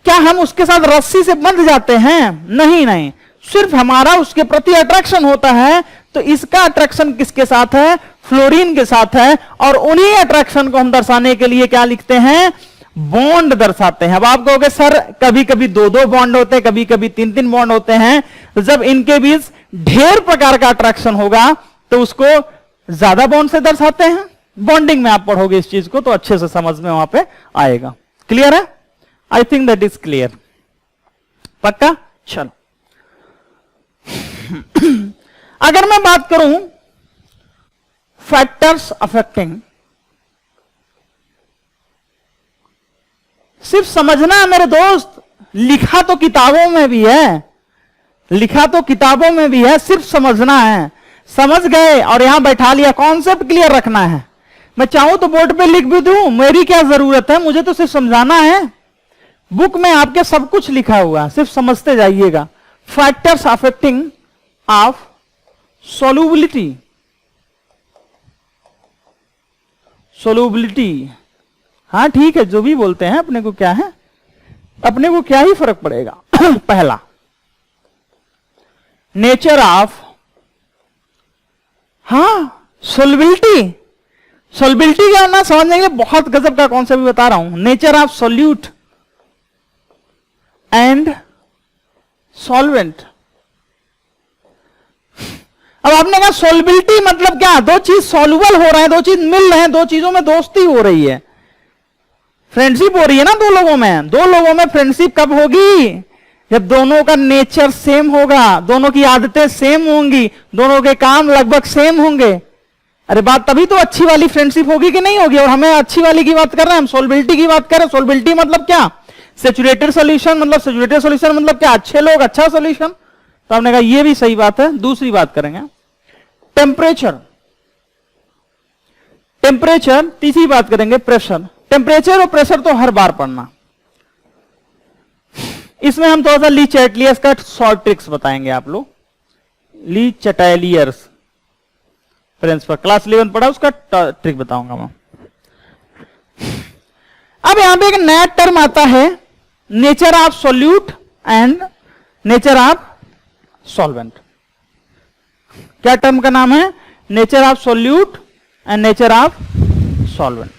क्या हम उसके साथ रस्सी से बंध जाते हैं? नहीं नहीं, सिर्फ हमारा उसके प्रति अट्रैक्शन होता है। तो इसका अट्रैक्शन किसके साथ है? फ्लोरीन के साथ है। और उन्हीं अट्रैक्शन को हम दर्शाने के लिए क्या लिखते हैं? बॉन्ड दर्शाते हैं। अब आप कहोगे सर कभी कभी 2-2 बॉन्ड होते हैं, कभी कभी 3-3 बॉन्ड होते हैं। तो जब इनके बीच ढेर प्रकार का अट्रैक्शन होगा तो उसको ज्यादा बॉन्ड से दर्शाते हैं। बॉन्डिंग में आप पढ़ोगे इस चीज को तो अच्छे से समझ में वहां पे आएगा। क्लियर है? I think that is clear. पक्का? चलो अगर मैं बात करूं फैक्टर्स अफेक्टिंग, सिर्फ समझना है मेरे दोस्त, लिखा तो किताबों में भी है, लिखा तो किताबों में भी है, सिर्फ समझना है। समझ गए और यहां बैठा लिया, कॉन्सेप्ट क्लियर रखना है। मैं चाहूं तो बोर्ड पे लिख भी दूं, मेरी क्या जरूरत है, मुझे तो सिर्फ समझाना है। बुक में आपके सब कुछ लिखा हुआ है, सिर्फ समझते जाइएगा। Factors affecting of solubility, solubility, हाँ ठीक है, जो भी बोलते हैं, अपने को क्या है, अपने को क्या ही फर्क पड़ेगा। पहला, नेचर ऑफ, हाँ सोल्युबिलिटी, सोल्युबिलिटी क्या ना समझने के लिए बहुत गजब का कॉन्सेप्ट बता रहा हूं। Nature of solute and solvent. अब आपने कहा सोल्युबिलिटी मतलब क्या? दो चीज सॉल्युबल हो रहे हैं, दो चीज मिल रहे हैं, दो चीजों में दोस्ती हो रही है, फ्रेंडशिप हो रही है ना दो लोगों में। दो लोगों में फ्रेंडशिप कब होगी? जब दोनों का नेचर सेम होगा, दोनों की आदतें सेम होंगी, दोनों के काम लगभग सेम होंगे। अरे बात तभी तो अच्छी वाली फ्रेंडशिप होगी कि नहीं होगी। और हमें अच्छी वाली की बात कर रहे हैं, हम सोल्युबिलिटी की बात कर रहे हैं। सोल्युबिलिटी मतलब क्या? सैचुरेटेड सॉल्यूशन, मतलब सैचुरेटेड सॉल्यूशन मतलब क्या? अच्छे लोग, अच्छा सॉल्यूशन। तो हमने कहा ये भी सही बात है। दूसरी बात करेंगे टेम्परेचर, टेम्परेचर। तीसरी बात करेंगे प्रेशर। टेम्परेचर और प्रेशर तो हर बार पढ़ना। इसमें हम थोड़ा सा ली चैटलियर्स का शॉर्ट ट्रिक्स बताएंगे आप लोग। ली चैटलियर्स प्रिंसिपल क्लास 11 पढ़ा, उसका ट्रिक बताऊंगा मैं। अब यहां पे एक नया टर्म आता है, nature of solute and nature of solvent. क्या टर्म का नाम है? Nature of solute and nature of solvent.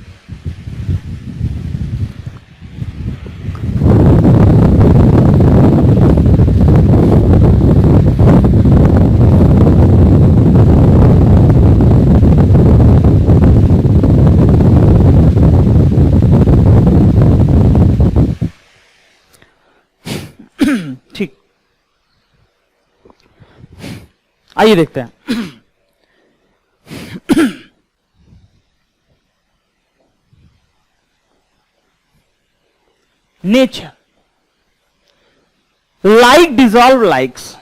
ठीक, आइए देखते हैं। Nature, like dissolve likes,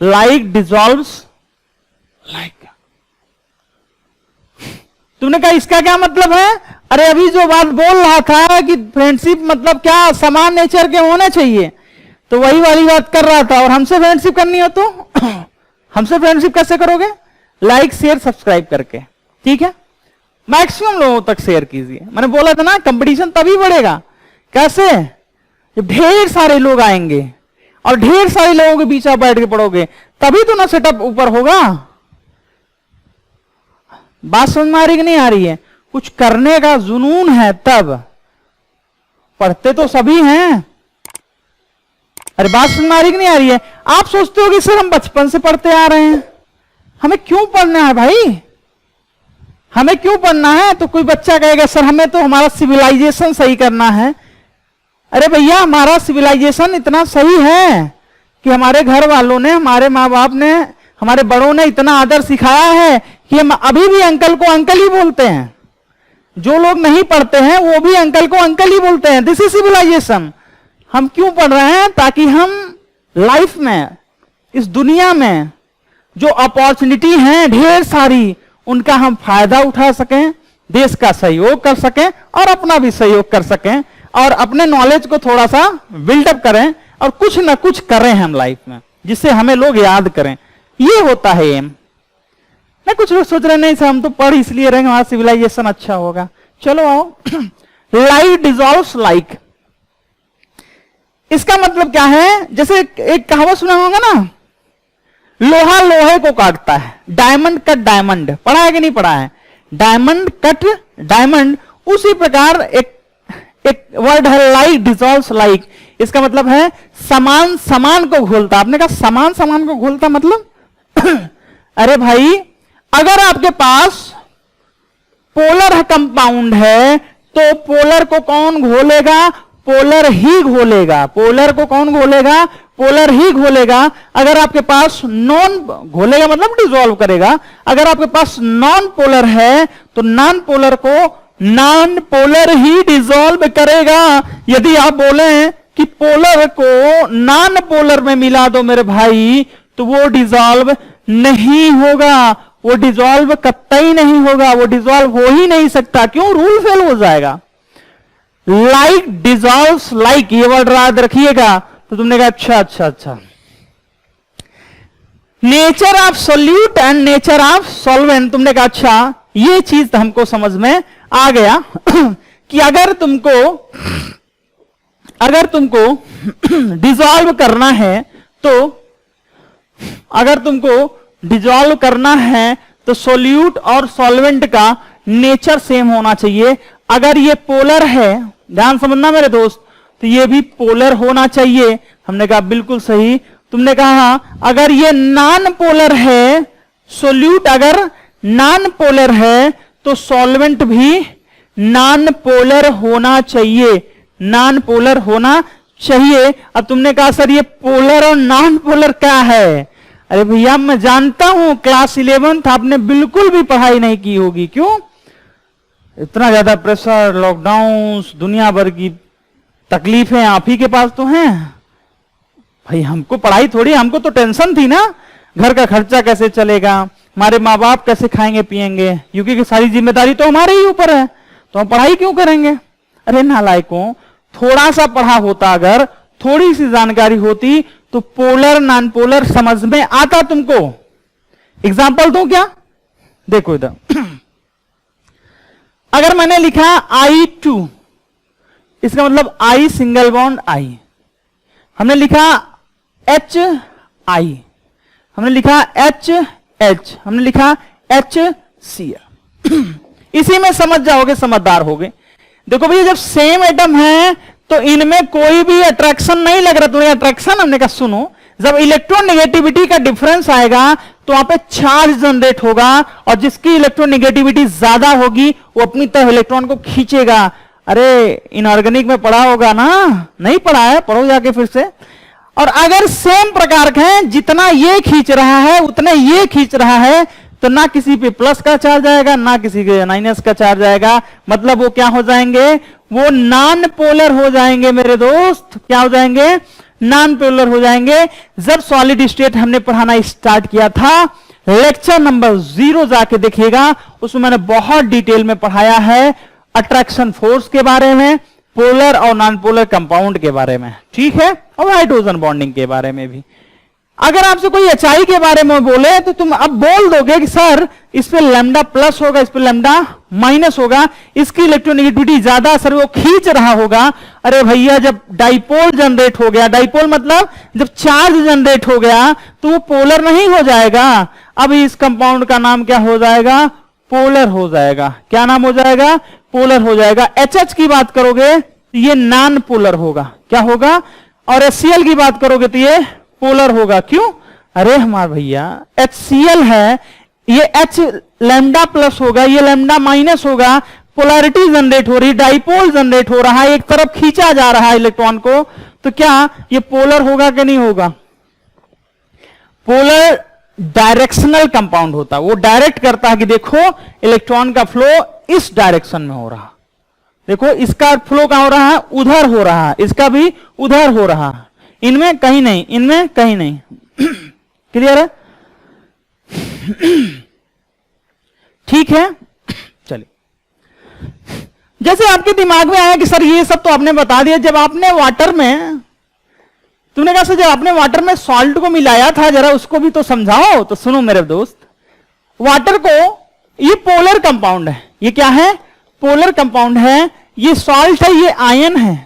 like dissolves like. तुमने कहा इसका क्या मतलब है? अरे अभी जो बात बोल रहा था कि फ्रेंडशिप मतलब क्या, समान नेचर के होने चाहिए, तो वही वाली बात कर रहा था। और हमसे फ्रेंडशिप करनी हो तो हमसे फ्रेंडशिप कैसे करोगे? लाइक शेयर सब्सक्राइब करके, ठीक है। मैक्सिमम लोगों तक शेयर कीजिए। मैंने बोला था ना कंपटीशन तभी बढ़ेगा। कैसे? जब ढेर सारे लोग आएंगे और ढेर सारे लोगों के बीच आप बैठ के पढ़ोगे, तभी तो ना सेटअप ऊपर होगा। बात समझ में आ रही कि नहीं आ रही है? कुछ करने का जुनून है तब। पढ़ते तो सभी हैं। अरे बात समझ में आ रही कि नहीं आ रही है? आप सोचते हो कि सर हम बचपन से पढ़ते आ रहे हैं, हमें क्यों पढ़ना है भाई? हमें क्यों पढ़ना है? तो कोई बच्चा कहेगा सर हमें तो हमारा सिविलाइजेशन सही करना है। अरे भैया हमारा सिविलाइजेशन इतना सही है कि हमारे घर वालों ने, हमारे माँ बाप ने, हमारे बड़ों ने इतना आदर सिखाया है कि हम अभी भी अंकल को अंकल ही बोलते हैं। जो लोग नहीं पढ़ते हैं वो भी अंकल को अंकल ही बोलते हैं। This is civilisation. हम क्यों पढ़ रहे हैं? ताकि हम लाइफ में, इस दुनिया में जो अपॉर्चुनिटी हैं ढेर सारी, उनका हम फायदा उठा सकें, देश का सहयोग कर सकें और अपना भी सहयोग कर सकें। और अपने नॉलेज को थोड़ा सा बिल्डअप करें और कुछ ना कुछ करें हम लाइफ में, जिससे हमें लोग याद करें। ये होता है एम। नहीं, कुछ लोग सोच रहे नहीं सर हम तो पढ़ इसलिए रहेंगे हमारा सिविलाइजेशन अच्छा होगा। चलो आओ। लाइट डिजॉल्व्स लाइक, इसका मतलब क्या है? जैसे एक कहावत सुना होगा ना, लोहा लोहे को काटता है, डायमंड कट डायमंड। पढ़ा है कि नहीं पढ़ा है? Diamond cut diamond. उसी प्रकार एक वर्ड है लाइक डिजॉल्व्स लाइक। इसका मतलब है समान समान को घोलता। आपने कहा समान समान को घोलता मतलब अरे भाई, अगर आपके पास पोलर कंपाउंड है तो पोलर को कौन घोलेगा? पोलर ही घोलेगा। पोलर को कौन घोलेगा? पोलर ही घोलेगा। अगर आपके पास नॉन घोलेगा मतलब डिसॉल्व करेगा। अगर आपके पास नॉन पोलर है तो नॉन पोलर को नॉन पोलर ही डिसॉल्व करेगा। यदि आप बोले कि पोलर को नॉन पोलर में मिला दो मेरे भाई, तो वो डिसॉल्व नहीं होगा। वो डिसॉल्व कतई नहीं होगा, वो डिसॉल्व हो ही नहीं सकता। क्यों? रूल फेल हो जाएगा। लाइक डिसॉल्व्स लाइक, ये वर्ड याद रखिएगा। तो तुमने कहा अच्छा अच्छा अच्छा। Nature of solute and nature of solvent, तुमने कहा अच्छा ये चीज हमको समझ में आ गया कि अगर तुमको डिसॉल्व करना है तो सोल्यूट और सॉल्वेंट का नेचर सेम होना चाहिए। अगर ये पोलर है, ध्यान समझना मेरे दोस्त, तो ये भी पोलर होना चाहिए। हमने कहा बिल्कुल सही। तुमने कहा अगर ये नॉन पोलर है, सोल्यूट अगर नॉन पोलर है तो सॉल्वेंट भी नॉन पोलर होना चाहिए। नॉन पोलर होना चाहिए। अब तुमने कहा सर ये पोलर और नॉन पोलर क्या है? अरे भैया मैं जानता हूं क्लास 11th आपने बिल्कुल भी पढ़ाई नहीं की होगी। क्यों? इतना ज्यादा प्रेशर, लॉकडाउन, दुनिया भर की तकलीफें आप ही के पास तो हैं भाई। हमको पढ़ाई थोड़ी, हमको तो टेंशन थी ना, घर का खर्चा कैसे चलेगा, हमारे माँ बाप कैसे खाएंगे पिएंगे, क्योंकि सारी जिम्मेदारी तो हमारे ही ऊपर है, तो हम पढ़ाई क्यों करेंगे? अरे नालायकों, थोड़ा सा पढ़ा होता, अगर थोड़ी सी जानकारी होती तो पोलर नॉन पोलर समझ में आता तुमको। एग्जाम्पल दूं क्या? देखो इधर अगर मैंने लिखा I2, इसका मतलब I सिंगल बॉन्ड I। हमने लिखा HI, हमने लिखा HH, हमने लिखा HCl। इसी में समझ जाओगे, समझदार होगे। देखो भैया जब सेम एटम है तो इनमें कोई भी अट्रैक्शन नहीं लग रहा। तुम्हें अट्रैक्शन, हमने कहा सुनो, जब इलेक्ट्रोनेगेटिविटी का डिफरेंस आएगा तो वहां पे चार्ज जनरेट होगा, और जिसकी इलेक्ट्रोनेगेटिविटी ज्यादा होगी वो अपनी तरफ इलेक्ट्रॉन को खींचेगा। अरे इनऑर्गेनिक में पढ़ा होगा ना? नहीं पढ़ा है? पढ़ो जाके फिर से। और अगर सेम प्रकार के हैं, जितना ये खींच रहा है उतने ये खींच रहा है, तो ना किसी पे प्लस का चार्ज आएगा ना किसी के माइनस का चार्ज आएगा। मतलब वो क्या हो जाएंगे? वो नॉन पोलर हो जाएंगे मेरे दोस्त। क्या हो जाएंगे? नॉन पोलर हो जाएंगे। जब सॉलिड स्टेट हमने पढ़ाना स्टार्ट किया था, लेक्चर नंबर 0 जाके देखिएगा, उसमें मैंने बहुत डिटेल में पढ़ाया है अट्रैक्शन फोर्स के बारे में, पोलर और नॉन पोलर कंपाउंड के बारे में, ठीक है, और हाइड्रोजन बॉन्डिंग के बारे में भी। अगर आपसे कोई HI के बारे में बोले तो तुम अब बोल दोगे कि सर इस पे लैम्डा प्लस होगा, इस पे लैम्डा माइनस होगा, इसकी इलेक्ट्रोनेगेटिविटी ज्यादा, सर वो खींच रहा होगा। अरे भैया जब डाइपोल जनरेट हो गया, डाइपोल मतलब जब चार्ज जनरेट हो गया तो वो पोलर नहीं हो जाएगा। अब इस कंपाउंड का नाम क्या हो जाएगा? पोलर हो जाएगा। क्या नाम हो जाएगा? पोलर हो जाएगा। HH की बात करोगे तो ये नॉन पोलर होगा। क्या होगा? और HCl की बात करोगे तो ये पोलर होगा। क्यों? अरे हमारे भैया HCl है, ये H लैम्डा प्लस होगा, ये लैम्डा माइनस होगा, पोलैरिटी जनरेट हो रही, डाइपोल जनरेट हो रहा है, एक तरफ खींचा जा रहा है इलेक्ट्रॉन को, तो क्या ये पोलर होगा कि नहीं होगा? पोलर डायरेक्शनल कंपाउंड होता है, वो डायरेक्ट करता है कि देखो इलेक्ट्रॉन का फ्लो इस डायरेक्शन में हो रहा, देखो इसका फ्लो कहां हो रहा है? उधर हो रहा है, इसका भी उधर हो रहा है, इनमें कहीं नहीं, इनमें कहीं नहीं। क्लियर है? ठीक है, चलिए। जैसे आपके दिमाग में आया कि सर ये सब तो आपने बता दिया, जब आपने वाटर में, तुमने कहा सर जब आपने वाटर में सॉल्ट को मिलाया था जरा उसको भी तो समझाओ। तो सुनो मेरे दोस्त, वाटर को, ये पोलर कंपाउंड है, ये क्या है, पोलर कंपाउंड है, ये सॉल्ट है, ये आयन है।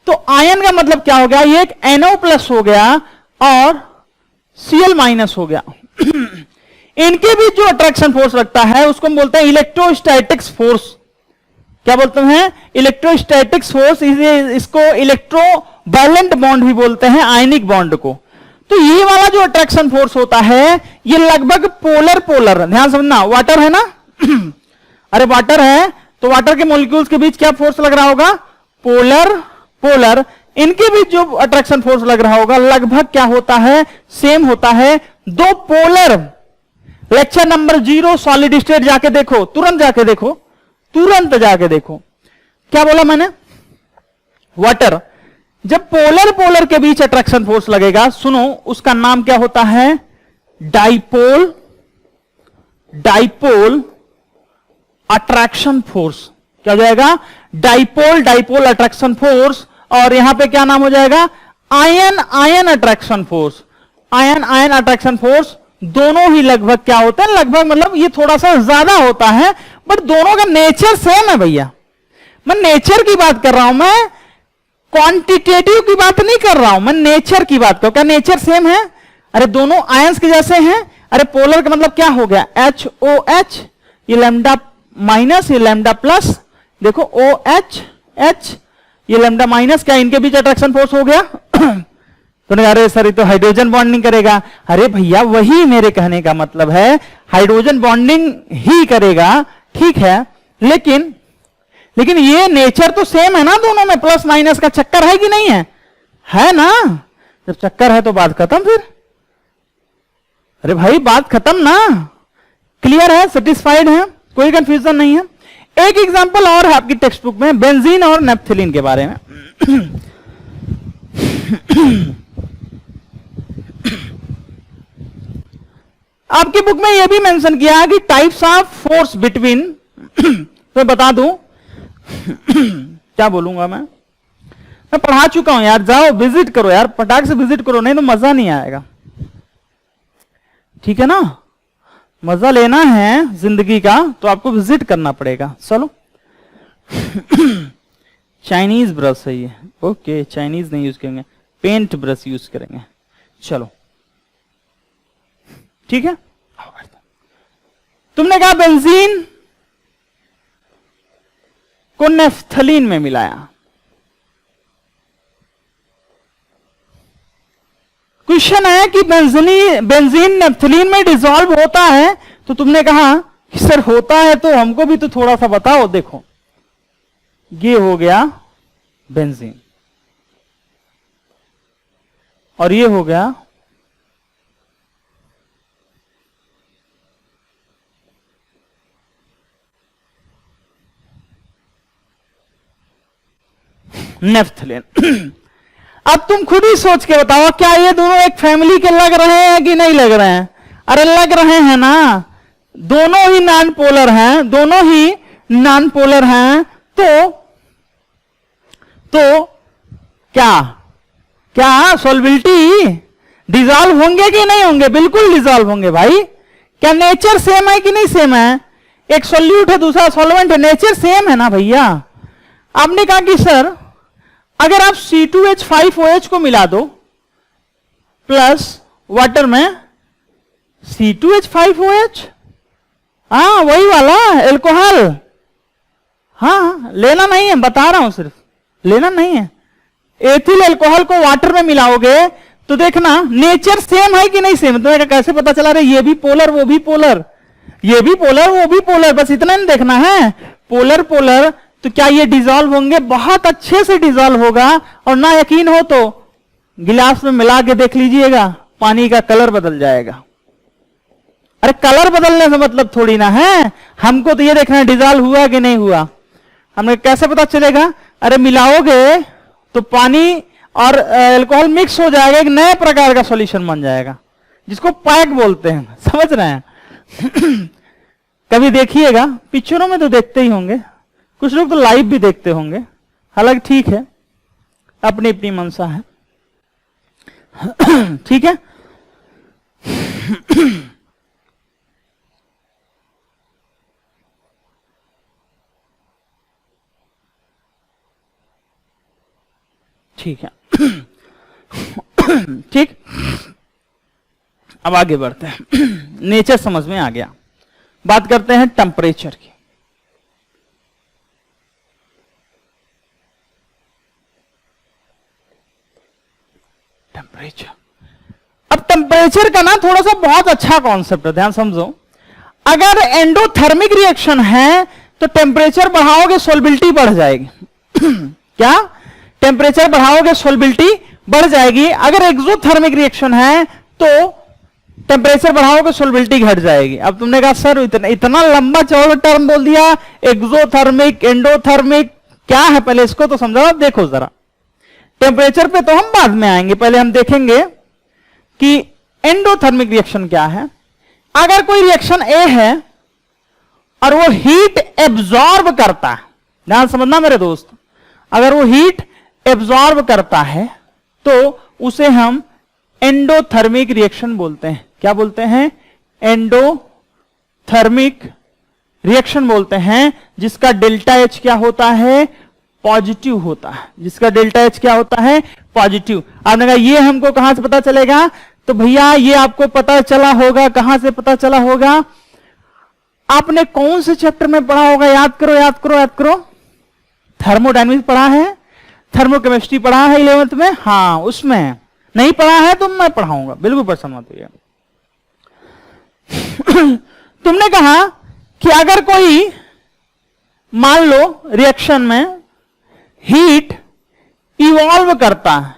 तो आयन का मतलब क्या हो गया, ये एक NO प्लस हो गया और Cl माइनस हो गया। इनके बीच जो अट्रैक्शन फोर्स लगता है उसको हम बोलते हैं इलेक्ट्रोस्टैटिक्स फोर्स। क्या बोलते हैं, इलेक्ट्रोस्टैटिक्स फोर्स। इसको इलेक्ट्रोवैलेंट बॉन्ड भी बोलते हैं, आयनिक बॉन्ड को। तो ये वाला जो अट्रैक्शन फोर्स होता है ये लगभग पोलर पोलर, ध्यान समझना, वाटर है ना अरे वाटर है तो वाटर के मॉलिक्यूल्स के बीच क्या फोर्स लग रहा होगा, पोलर पोलर। इनके बीच जो अट्रैक्शन फोर्स लग रहा होगा लगभग क्या होता है, सेम होता है। दो polar, lecture number 0 solid state जाके देखो, तुरंत जाके देखो, तुरंत जाके देखो। क्या बोला मैंने, वाटर जब पोलर पोलर के बीच अट्रैक्शन फोर्स लगेगा, सुनो उसका नाम क्या होता है, डाइपोल, डाइपोल अट्रैक्शन फोर्स। क्या हो जाएगा, डाइपोल, डाइपोल अट्रैक्शन फोर्स। और यहां पे क्या नाम हो जाएगा, ion ion attraction force. Ion ion attraction force दोनों ही लगभग क्या होते हैं, लगभग मतलब ये थोड़ा सा ज्यादा होता है, बट दोनों का नेचर सेम है भैया। मैं नेचर की बात कर रहा हूं, मैं क्वांटिटेटिव की बात नहीं कर रहा हूं, मैं नेचर की बात कर। क्या नेचर सेम है, अरे दोनों आयंस के जैसे हैं। अरे पोलर का मतलब क्या हो गया, HOH, ये लैम्डा माइनस ये लैम्डा प्लस, देखो OH H ये लैम्डा माइनस, क्या इनके बीच अट्रैक्शन फोर्स हो गया। तो नहीं, अरे सर ये तो हाइड्रोजन बॉन्डिंग करेगा। अरे भैया वही मेरे कहने का मतलब है, हाइड्रोजन बॉन्डिंग ही करेगा, ठीक है, लेकिन ये नेचर तो सेम है ना दोनों में, प्लस माइनस का चक्कर है कि नहीं है, है ना। जब चक्कर है तो बात खत्म फिर। अरे भाई बात खत्म ना, क्लियर है, सेटिस्फाइड है, कोई कंफ्यूजन नहीं है। एक एग्जांपल और है आपकी टेक्स्ट बुक में, बेंजीन और नेप्थलीन के बारे में। आपकी बुक में यह भी मेंशन किया है कि टाइप्स ऑफ फोर्स बिटवीन, तो बता दूं क्या बोलूंगा मैं पढ़ा चुका हूं यार, जाओ विजिट करो यार, पटाख से विजिट करो, नहीं तो मजा नहीं आएगा, ठीक है ना। मजा लेना है जिंदगी का तो आपको विजिट करना पड़ेगा। चलो चाइनीज ब्रश है ये, ओके चाइनीज नहीं यूज करेंगे, पेंट ब्रश यूज करेंगे। चलो ठीक है, तुमने कहा बेंजीन को नेफ्थलीन में मिलाया। क्वेश्चन है कि बेंजीन नेफ्थलीन में डिसॉल्व होता है, तो तुमने कहा कि सर होता है तो हमको भी तो थोड़ा सा बताओ। देखो ये हो गया बेंजीन और ये हो गया नेफ्थलीन। अब तुम खुद ही सोच के बताओ, क्या ये दोनों एक फैमिली के लग रहे हैं कि नहीं लग रहे हैं? अरे लग रहे हैं ना, दोनों ही नॉन पोलर हैं, दोनों ही नॉन पोलर हैं। तो क्या सॉल्बिलिटी डिसॉल्व होंगे कि नहीं होंगे? बिल्कुल डिसॉल्व होंगे भाई। क्या नेचर सेम है कि नहीं सेम है? एक सॉल्यूट है दूसरा सॉल्वेंट है, नेचर सेम है ना भैया। आपने कहा कि सर अगर आप C2H5OH को मिला दो प्लस वाटर में C2H5OH, हाँ वही वाला एल्कोहल, हाँ लेना नहीं है, बता रहा हूं सिर्फ, लेना नहीं है। एथिल एल्कोहल को वाटर में मिलाओगे तो देखना नेचर सेम है कि नहीं सेम। तो कैसे पता चला रहे, ये भी पोलर वो भी पोलर, ये भी पोलर वो भी पोलर, बस इतना नहीं देखना है, पोलर पोलर। तो क्या ये डिसॉल्व होंगे? बहुत अच्छे से डिसॉल्व होगा। और ना यकीन हो तो गिलास में मिला के देख लीजिएगा, पानी का कलर बदल जाएगा। अरे कलर बदलने से मतलब थोड़ी ना है, हमको तो ये देखना है डिसॉल्व हुआ कि नहीं हुआ। हमें कैसे पता चलेगा? अरे मिलाओगे तो पानी और अल्कोहल मिक्स हो जाएगा, एक नए प्रकार का सॉल्यूशन बन जाएगा, जिसको पैक बोलते हैं, समझ रहे हैं? कभी देखिएगा, पिक्चरों में तो देखते ही होंगे, कुछ लोग तो लाइव भी देखते होंगे, हालांकि ठीक है, अपनी अपनी मनसा है। ठीक है, ठीक है। ठीक, अब आगे बढ़ते हैं। नेचर समझ में आ गया, बात करते हैं टेम्परेचर की। टेम्परेचर, अब टेम्परेचर का ना थोड़ा सा बहुत अच्छा कॉन्सेप्ट है, ध्यान समझो। अगर एंडोथर्मिक रिएक्शन है तो टेम्परेचर बढ़ाओगे सोलबिलिटी बढ़ जाएगी। क्या? टेम्परेचर बढ़ाओगे सोलबिलिटी बढ़ जाएगी। अगर एक्सोथर्मिक रिएक्शन है तो टेम्परेचर बढ़ाओगे सोलबिलिटी घट जाएगी। अब तुमने कहा सर इतना लंबा चौड़ा टर्म बोल दिया, एक्सोथर्मिक एंडोथर्मिक क्या है, पहले इसको तो समझाओ। देखो जरा, टेम्परेचर पे तो हम बाद में आएंगे, पहले हम देखेंगे कि एंडोथर्मिक रिएक्शन क्या है। अगर कोई रिएक्शन ए है और वो हीट एब्जॉर्ब करता है, ध्यान समझना मेरे दोस्त, अगर वो हीट एब्जॉर्ब करता है तो उसे हम एंडोथर्मिक रिएक्शन बोलते हैं। क्या बोलते हैं? एंडोथर्मिक रिएक्शन बोलते हैं, जिसका डेल्टा एच क्या होता है? पॉजिटिव होता है। जिसका डेल्टा एच क्या होता है? पॉजिटिव। आपने कहा ये हमको कहां से पता चलेगा? तो भैया ये आपको पता चला होगा, कहां से पता चला होगा? आपने कौन से चैप्टर में पढ़ा होगा? याद करो याद करो याद करो। थर्मोडायनेमिक्स पढ़ा है, थर्मोकेमिस्ट्री पढ़ा है 11th में, हाँ उसमें। नहीं पढ़ा है तो मैं पढ़ाऊंगा, बिल्कुल परेशान मत होइए। तुमने कहा कि अगर कोई मान लो रिएक्शन में हीट इवॉल्व करता है,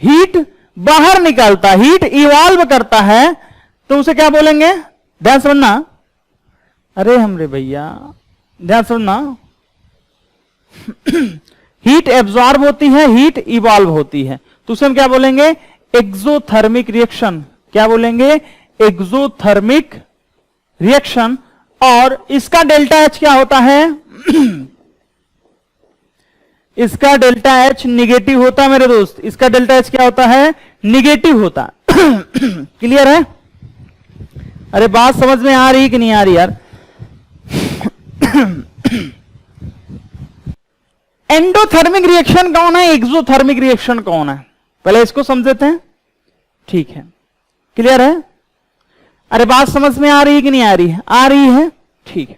हीट बाहर निकालता, हीट इवॉल्व करता है, तो उसे क्या बोलेंगे? ध्यान समझना, अरे हमरे भैया ध्यान सुनना। हीट एब्जॉर्ब होती है, हीट इवॉल्व होती है, तो उसे हम क्या बोलेंगे? Exothermic reaction. क्या बोलेंगे? Exothermic reaction. और इसका डेल्टा एच क्या होता है? इसका डेल्टा एच निगेटिव होता है मेरे दोस्त। इसका डेल्टा एच क्या होता है? निगेटिव होता। क्लियर है? अरे बात समझ में आ रही कि नहीं आ रही यार? एंडोथर्मिक रिएक्शन कौन है, एक्सोथर्मिक रिएक्शन कौन है, पहले इसको समझते हैं। ठीक है, क्लियर है? अरे बात समझ में आ रही है कि नहीं आ रही है? आ रही है, ठीक है।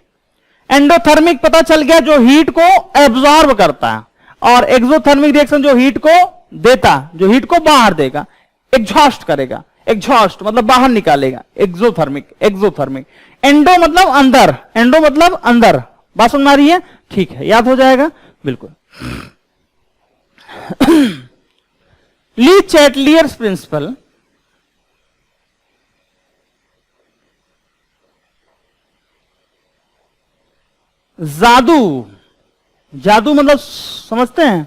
एंडोथर्मिक पता चल गया, जो हीट को एब्जॉर्ब करता है, और एक्सोथर्मिक रिएक्शन जो हीट को देता, जो हीट को बाहर देगा, एग्जॉस्ट करेगा। एग्जॉस्ट मतलब बाहर निकालेगा, एक्सोथर्मिक। एक्सोथर्मिक, एंडो मतलब अंदर, एंडो मतलब अंदर। बात समझ में आ रही है? ठीक है, याद हो जाएगा बिल्कुल। ली चैटलियर्स प्रिंसिपल जादू, जादू मतलब समझते हैं?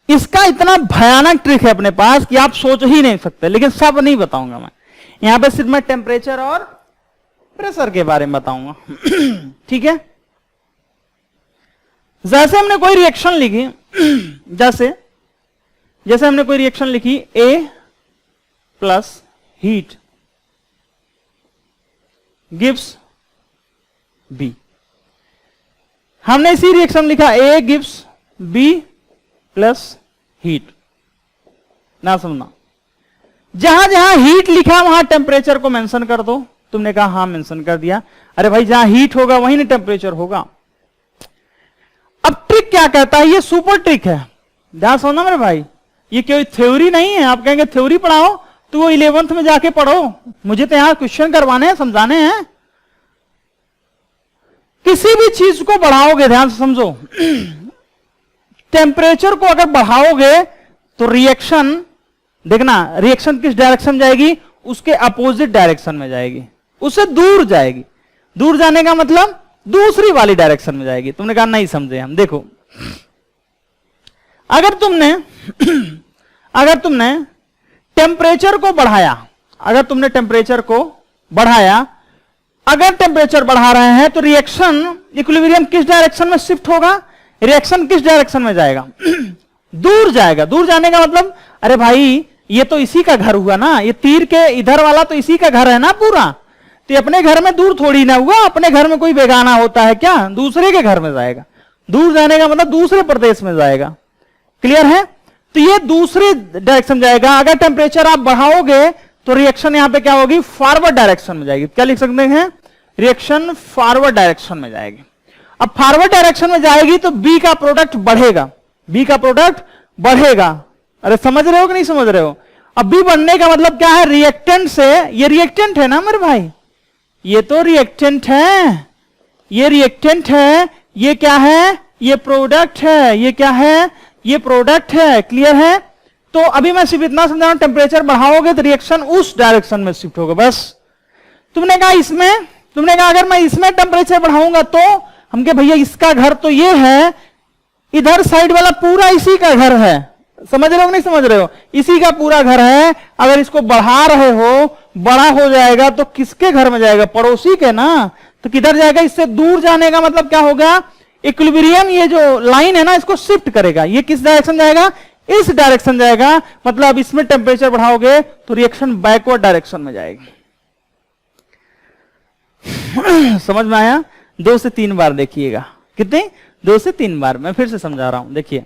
इसका इतना भयानक ट्रिक है अपने पास कि आप सोच ही नहीं सकते, लेकिन सब नहीं बताऊंगा मैं यहां पे, सिर्फ मैं टेम्परेचर और प्रेशर के बारे में बताऊंगा। ठीक है? जैसे हमने कोई रिएक्शन लिखी, जैसे हमने कोई रिएक्शन लिखी, A plus heat gives B। हमने इसी रिएक्शन लिखा A gives B plus heat. ना समझना, जहां जहां हीट लिखा वहां टेम्परेचर को मेंशन कर दो। तुमने कहा हां मेंशन कर दिया। अरे भाई जहां हीट होगा वहीं ना टेम्परेचर होगा। अब ट्रिक क्या कहता है? ये सुपर ट्रिक है, ध्यान सुनना मेरे भाई। ये कोई थ्योरी नहीं है। आप कहेंगे थ्योरी पढ़ाओ तो वो 11th में जाके पढ़ो, मुझे तो यहां क्वेश्चन करवाने हैं, समझाने हैं। किसी भी चीज को बढ़ाओगे, ध्यान से समझो, टेम्परेचर को अगर बढ़ाओगे तो रिएक्शन, देखना रिएक्शन किस डायरेक्शन में जाएगी? उसके अपोजिट डायरेक्शन में जाएगी, उससे दूर जाएगी। दूर जाने का मतलब दूसरी वाली डायरेक्शन में जाएगी। तुमने कहा नहीं समझे हम। देखो, अगर तुमने टेम्परेचर को बढ़ाया, अगर तुमने टेम्परेचर को बढ़ाया अगर टेम्परेचर बढ़ा रहे हैं तो रिएक्शन इक्विलिब्रियम किस डायरेक्शन में शिफ्ट होगा, रिएक्शन किस डायरेक्शन में जाएगा? दूर जाएगा। दूर जाने का मतलब, अरे भाई ये तो इसी का घर हुआ ना, ये तीर के इधर वाला तो इसी का घर है ना पूरा, तो अपने घर में दूर थोड़ी ना हुआ, अपने घर में कोई बेगाना होता है क्या, दूसरे के घर में जाएगा। दूर जाने का मतलब दूसरे प्रदेश में जाएगा। क्लियर है? तो ये दूसरे डायरेक्शन जाएगा। अगर टेम्परेचर आप बढ़ाओगे तो रिएक्शन यहां पे क्या होगी, फॉरवर्ड डायरेक्शन में जाएगी। क्या लिख सकते हैं, रिएक्शन फॉरवर्ड डायरेक्शन में जाएगी। अब फॉरवर्ड डायरेक्शन में जाएगी तो बी का प्रोडक्ट बढ़ेगा, बी का प्रोडक्ट बढ़ेगा। अरे समझ रहे हो कि नहीं समझ रहे हो? अब बी बढ़ने का मतलब क्या है, रिएक्टेंट से, ये रिएक्टेंट है ना मेरे भाई, ये तो रिएक्टेंट है, ये रिएक्टेंट है, ये क्या है, ये प्रोडक्ट है, ये क्या है, ये प्रोडक्ट है। क्लियर है? तो अभी मैं सिर्फ इतना समझा रहा हूं, टेम्परेचर बढ़ाओगे तो रिएक्शन उस डायरेक्शन में शिफ्ट होगा बस। तुमने कहा इसमें, तुमने कहा अगर मैं इसमें टेम्परेचर बढ़ाऊंगा तो हम कहे भैया इसका घर तो ये है, इधर साइड वाला पूरा इसी का घर है। समझ रहे हो नहीं समझ रहे हो? इसी का पूरा घर है। अगर इसको बढ़ा रहे हो, बड़ा हो जाएगा तो किसके घर में जाएगा, पड़ोसी के ना। तो किधर जाएगा, इससे दूर जाने का मतलब क्या होगा, इक्विलिब्रियम ये जो लाइन है ना इसको शिफ्ट करेगा। ये किस डायरेक्शन जाएगा, इस डायरेक्शन जाएगा। मतलब इसमें टेम्परेचर बढ़ाओगे तो रिएक्शन बैकवर्ड डायरेक्शन में जाएगी। समझ में आया? 2 से 3 बार देखिएगा। कितने? 2 से 3 बार। मैं फिर से समझा रहा हूं, देखिए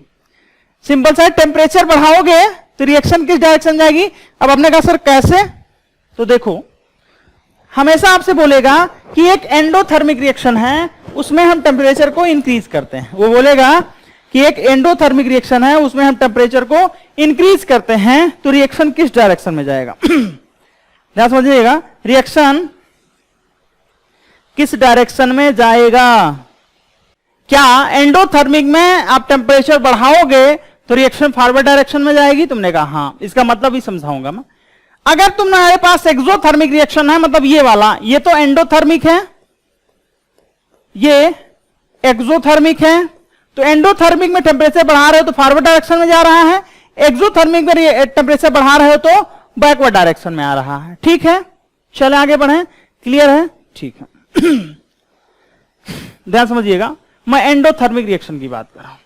सिंपल सा, टेम्परेचर बढ़ाओगे तो रिएक्शन किस डायरेक्शन जाएगी। अब आपने कहा सर कैसे, तो देखो हमेशा आपसे बोलेगा कि एक एंडोथर्मिक रिएक्शन है, उसमें हम टेम्परेचर को इंक्रीज करते हैं। वो बोलेगा कि एक एंडोथर्मिक रिएक्शन है, उसमें हम टेम्परेचर को इंक्रीज करते हैं, तो रिएक्शन किस डायरेक्शन में जाएगा। ध्यान समझिएगा, रिएक्शन किस डायरेक्शन में जाएगा। क्या एंडोथर्मिक में आप टेम्परेचर बढ़ाओगे तो रिएक्शन फॉरवर्ड डायरेक्शन में जाएगी? तुमने कहा हाँ। इसका मतलब ही समझाऊंगा मैं। अगर तुम्हारे पास एक्सोथर्मिक रिएक्शन है, मतलब ये वाला, ये तो एंडोथर्मिक है, ये एक्सोथर्मिक है, तो एंडोथर्मिक में टेम्परेचर बढ़ा रहे हो तो फॉरवर्ड डायरेक्शन में जा रहा है, एक्सोथर्मिक में टेम्परेचर बढ़ा रहे हो तो बैकवर्ड डायरेक्शन में आ रहा है। ठीक है, चले आगे बढ़े। क्लियर है? ठीक है। ध्यान समझिएगा, मैं एंडोथर्मिक रिएक्शन की बात कर रहा हूं।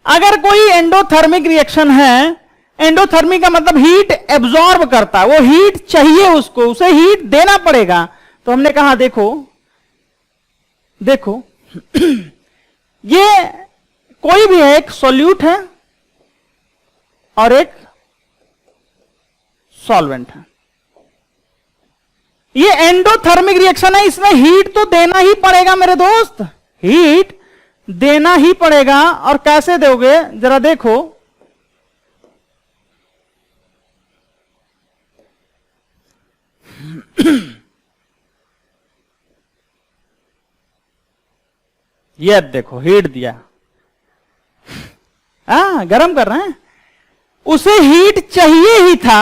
अगर कोई एंडोथर्मिक रिएक्शन है, एंडोथर्मिक का मतलब हीट एब्जॉर्ब करता है, वो हीट चाहिए उसको, उसे हीट देना पड़ेगा। तो हमने कहा देखो देखो ये कोई भी एक सॉल्यूट है और एक सॉल्वेंट है। ये एंडोथर्मिक रिएक्शन है, इसमें हीट तो देना ही पड़ेगा मेरे दोस्त, हीट देना ही पड़ेगा। और कैसे दोगे जरा देखो, ये देखो हीट दिया, गरम कर रहे हैं, उसे हीट चाहिए ही था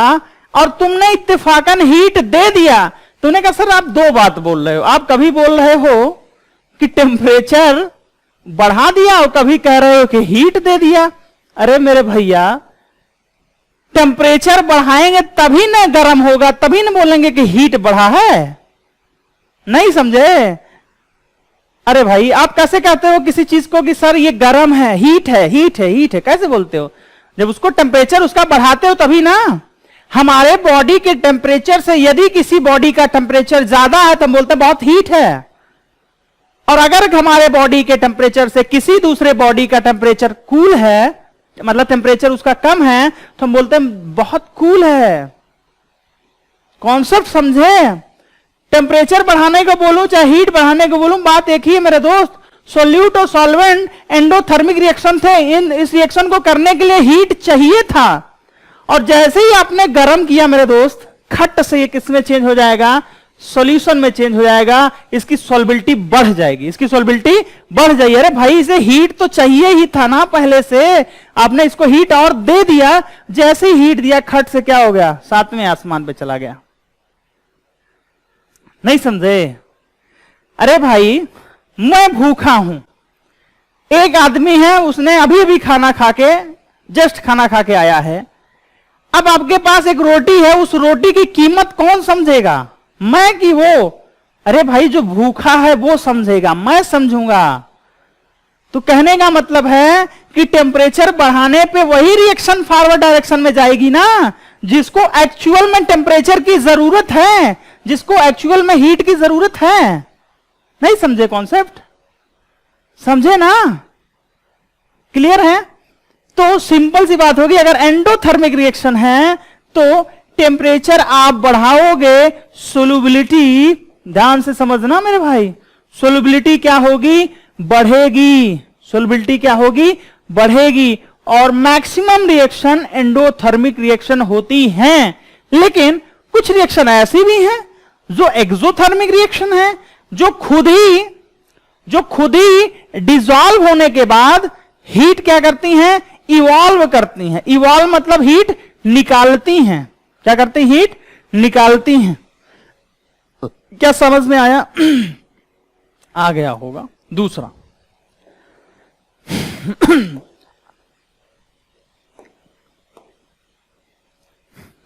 और तुमने इत्तेफाकन हीट दे दिया। तुमने कहा सर आप 2 बात बोल रहे हो, आप कभी बोल रहे हो कि टेम्परेचर बढ़ा दिया और कभी कह रहे हो कि हीट दे दिया। अरे मेरे भैया, टेम्परेचर बढ़ाएंगे तभी ना गर्म होगा, तभी ना बोलेंगे कि हीट बढ़ा है। नहीं समझे? अरे भाई आप कैसे कहते हो किसी चीज को कि सर ये गर्म है, हीट है, हीट है, हीट है, कैसे बोलते हो? जब उसको टेम्परेचर उसका बढ़ाते हो तभी ना। हमारे बॉडी के टेम्परेचर से यदि किसी बॉडी का टेम्परेचर ज्यादा है तो हम बोलते हैं बहुत हीट है, और अगर हमारे बॉडी के टेम्परेचर से किसी दूसरे बॉडी का टेम्परेचर कूल है, मतलब टेम्परेचर उसका कम है, तो हम बोलते हैं बहुत कूल है। कॉन्सेप्ट समझे? टेम्परेचर बढ़ाने को बोलूं चाहे हीट बढ़ाने को बोलूं, बात एक ही है मेरे दोस्त। सोल्यूट और सॉल्वेंट एंडोथर्मिक रिएक्शन थे, इस रिएक्शन को करने के लिए हीट चाहिए था, और जैसे ही आपने गर्म किया मेरे दोस्त, खट से ये किसमें चेंज हो जाएगा, सॉल्यूशन में चेंज हो जाएगा, इसकी सॉल्बिलिटी बढ़ जाएगी, इसकी सॉल्बिलिटी बढ़ जाएगी। अरे भाई इसे हीट तो चाहिए ही था ना पहले से, आपने इसको हीट और दे दिया, जैसे ही हीट दिया खट से क्या हो गया, 7वें आसमान पे चला गया। नहीं समझे? अरे भाई मैं भूखा हूं, एक आदमी है उसने अभी अभी खाना खा के, जस्ट खाना खा के आया है, अब आपके पास एक रोटी है, उस रोटी की कीमत कौन समझेगा? मैं कि वो, अरे भाई जो भूखा है वो समझेगा, मैं समझूंगा। तो कहने का मतलब है कि टेम्परेचर बढ़ाने पे वही रिएक्शन फॉरवर्ड डायरेक्शन में जाएगी ना, जिसको एक्चुअल में टेम्परेचर की जरूरत है, जिसको एक्चुअल में हीट की जरूरत है। नहीं समझे कॉन्सेप्ट? समझे ना? क्लियर है? तो सिंपल सी बात होगी, अगर एंडोथर्मिक रिएक्शन है तो टेम्परेचर आप बढ़ाओगे, सोल्युबिलिटी, ध्यान से समझना मेरे भाई, सोल्युबिलिटी क्या होगी? बढ़ेगी। सोल्युबिलिटी क्या होगी? बढ़ेगी। और मैक्सिमम रिएक्शन एंडोथर्मिक रिएक्शन होती हैं। लेकिन कुछ रिएक्शन ऐसी भी हैं जो एक्सोथर्मिक रिएक्शन है, जो खुद ही डिसॉल्व होने के बाद हीट क्या करती हैं? इवॉल्व करती हैं। इवॉल्व मतलब हीट निकालती हैं। क्या करती? हीट निकालती हैं। क्या समझ में आया? आ गया होगा। दूसरा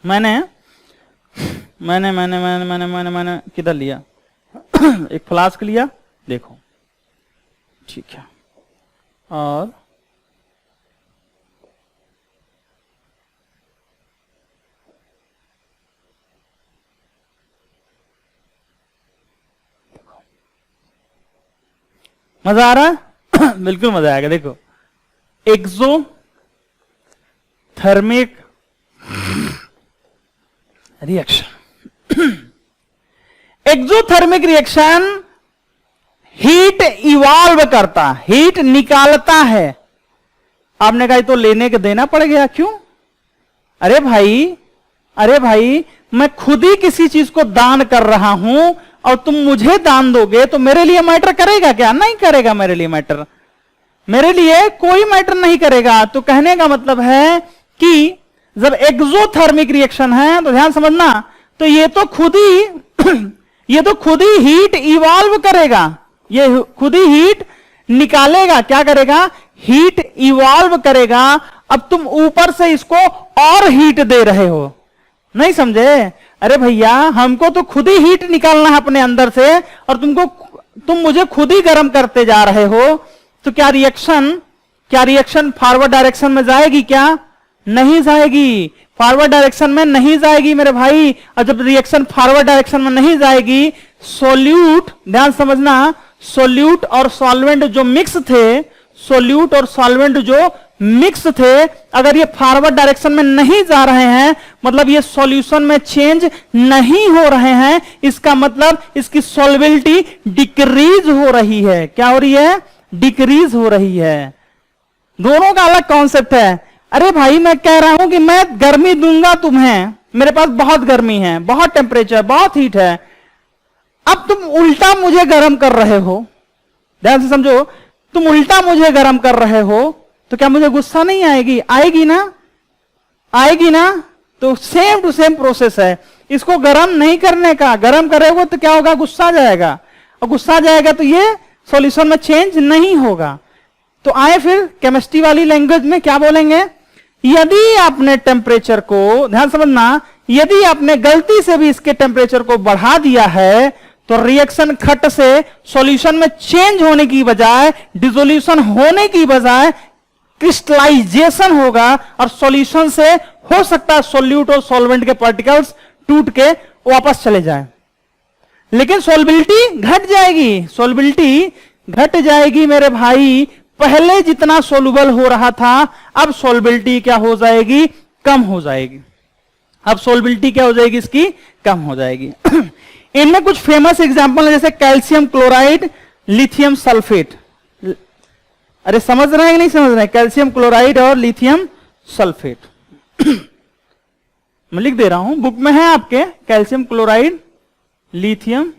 मैंने किधर लिया? एक फ्लास्क लिया, देखो, ठीक है, और मजा आ रहा है? बिल्कुल मजा आएगा। देखो, exothermic reaction. Exothermic reaction heat evolve करता, हीट निकालता है। आपने कहा तो लेने के देना पड़ गया, क्यों? अरे भाई मैं खुद ही किसी चीज को दान कर रहा हूं और तुम मुझे दान दोगे तो मेरे लिए मैटर करेगा क्या? नहीं करेगा। मेरे लिए मैटर, मेरे लिए कोई मैटर नहीं करेगा। तो कहने का मतलब है कि जब एक्सोथर्मिक रिएक्शन है तो ध्यान समझना, तो ये तो खुद ही हीट इवॉल्व करेगा, ये खुद ही हीट निकालेगा। क्या करेगा? हीट इवॉल्व करेगा। अब तुम ऊपर से इसको और हीट दे रहे हो। नहीं समझे? अरे भैया, हमको तो खुद ही हीट निकालना है अपने अंदर से, और तुम मुझे खुद ही गर्म करते जा रहे हो। तो क्या रिएक्शन फॉरवर्ड डायरेक्शन में जाएगी क्या? नहीं जाएगी। फॉरवर्ड डायरेक्शन में नहीं जाएगी मेरे भाई। और जब रिएक्शन फॉरवर्ड डायरेक्शन में नहीं जाएगी, सोल्यूट, ध्यान समझना, सोल्यूट और सॉल्वेंट जो मिक्स थे, अगर ये फॉरवर्ड डायरेक्शन में नहीं जा रहे हैं, मतलब ये सॉल्यूशन में चेंज नहीं हो रहे हैं, इसका मतलब इसकी सॉल्युबिलिटी डिक्रीज हो रही है। क्या हो रही है? डिक्रीज हो रही है। दोनों का अलग कॉन्सेप्ट है। अरे भाई, मैं कह रहा हूं कि मैं गर्मी दूंगा तुम्हें, मेरे पास बहुत गर्मी है, बहुत टेम्परेचर, बहुत हीट है। अब तुम उल्टा मुझे गर्म कर रहे हो। ध्यान से समझो, तुम उल्टा मुझे गर्म कर रहे हो, तो क्या मुझे गुस्सा नहीं आएगी? आएगी ना? तो सेम टू सेम प्रोसेस है। इसको गर्म नहीं करने का, गर्म करेगा तो क्या होगा? गुस्सा जाएगा, और गुस्सा जाएगा तो ये सॉल्यूशन में चेंज नहीं होगा। तो आए फिर केमिस्ट्री वाली लैंग्वेज में क्या बोलेंगे? यदि आपने टेम्परेचर को, ध्यान समझना, यदि आपने गलती से भी इसके टेम्परेचर को बढ़ा दिया है, तो रिएक्शन खट से सॉल्यूशन में चेंज होने की बजाय, डिसोल्यूशन होने की बजाय क्रिस्टलाइजेशन होगा, और सॉल्यूशन से हो सकता है सोल्यूट और सॉल्वेंट के पार्टिकल्स टूट के वापस चले जाएं। लेकिन सॉल्युबिलिटी घट जाएगी मेरे भाई। पहले जितना सोल्यूबल हो रहा था, अब सॉल्युबिलिटी क्या हो जाएगी? कम हो जाएगी। अब सॉल्युबिलिटी क्या हो जाएगी? इसकी कम हो जाएगी। इनमें कुछ फेमस एग्जांपल है, जैसे कैल्शियम क्लोराइड, लिथियम सल्फेट। अरे समझ रहे हैं कि नहीं समझ रहे हैं? कैल्शियम क्लोराइड और लिथियम सल्फेट। मैं लिख दे रहा हूं, बुक में है आपके, calcium chloride, lithium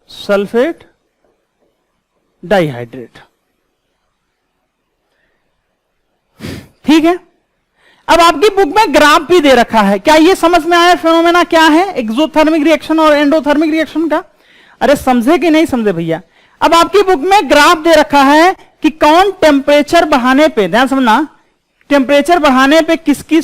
sulphate dihydrate. ठीक है। अब आपकी बुक में ग्राफ भी दे रखा है। क्या ये समझ में आया फिनोमेना क्या है एक्सोथर्मिक रिएक्शन और एंडोथर्मिक रिएक्शन का? अरे समझे कि नहीं समझे भैया? अब आपकी बुक में ग्राफ दे रखा है कि कौन टेम्परेचर बढ़ाने पे, ध्यान समझना, टेम्परेचर बढ़ाने पे किसकी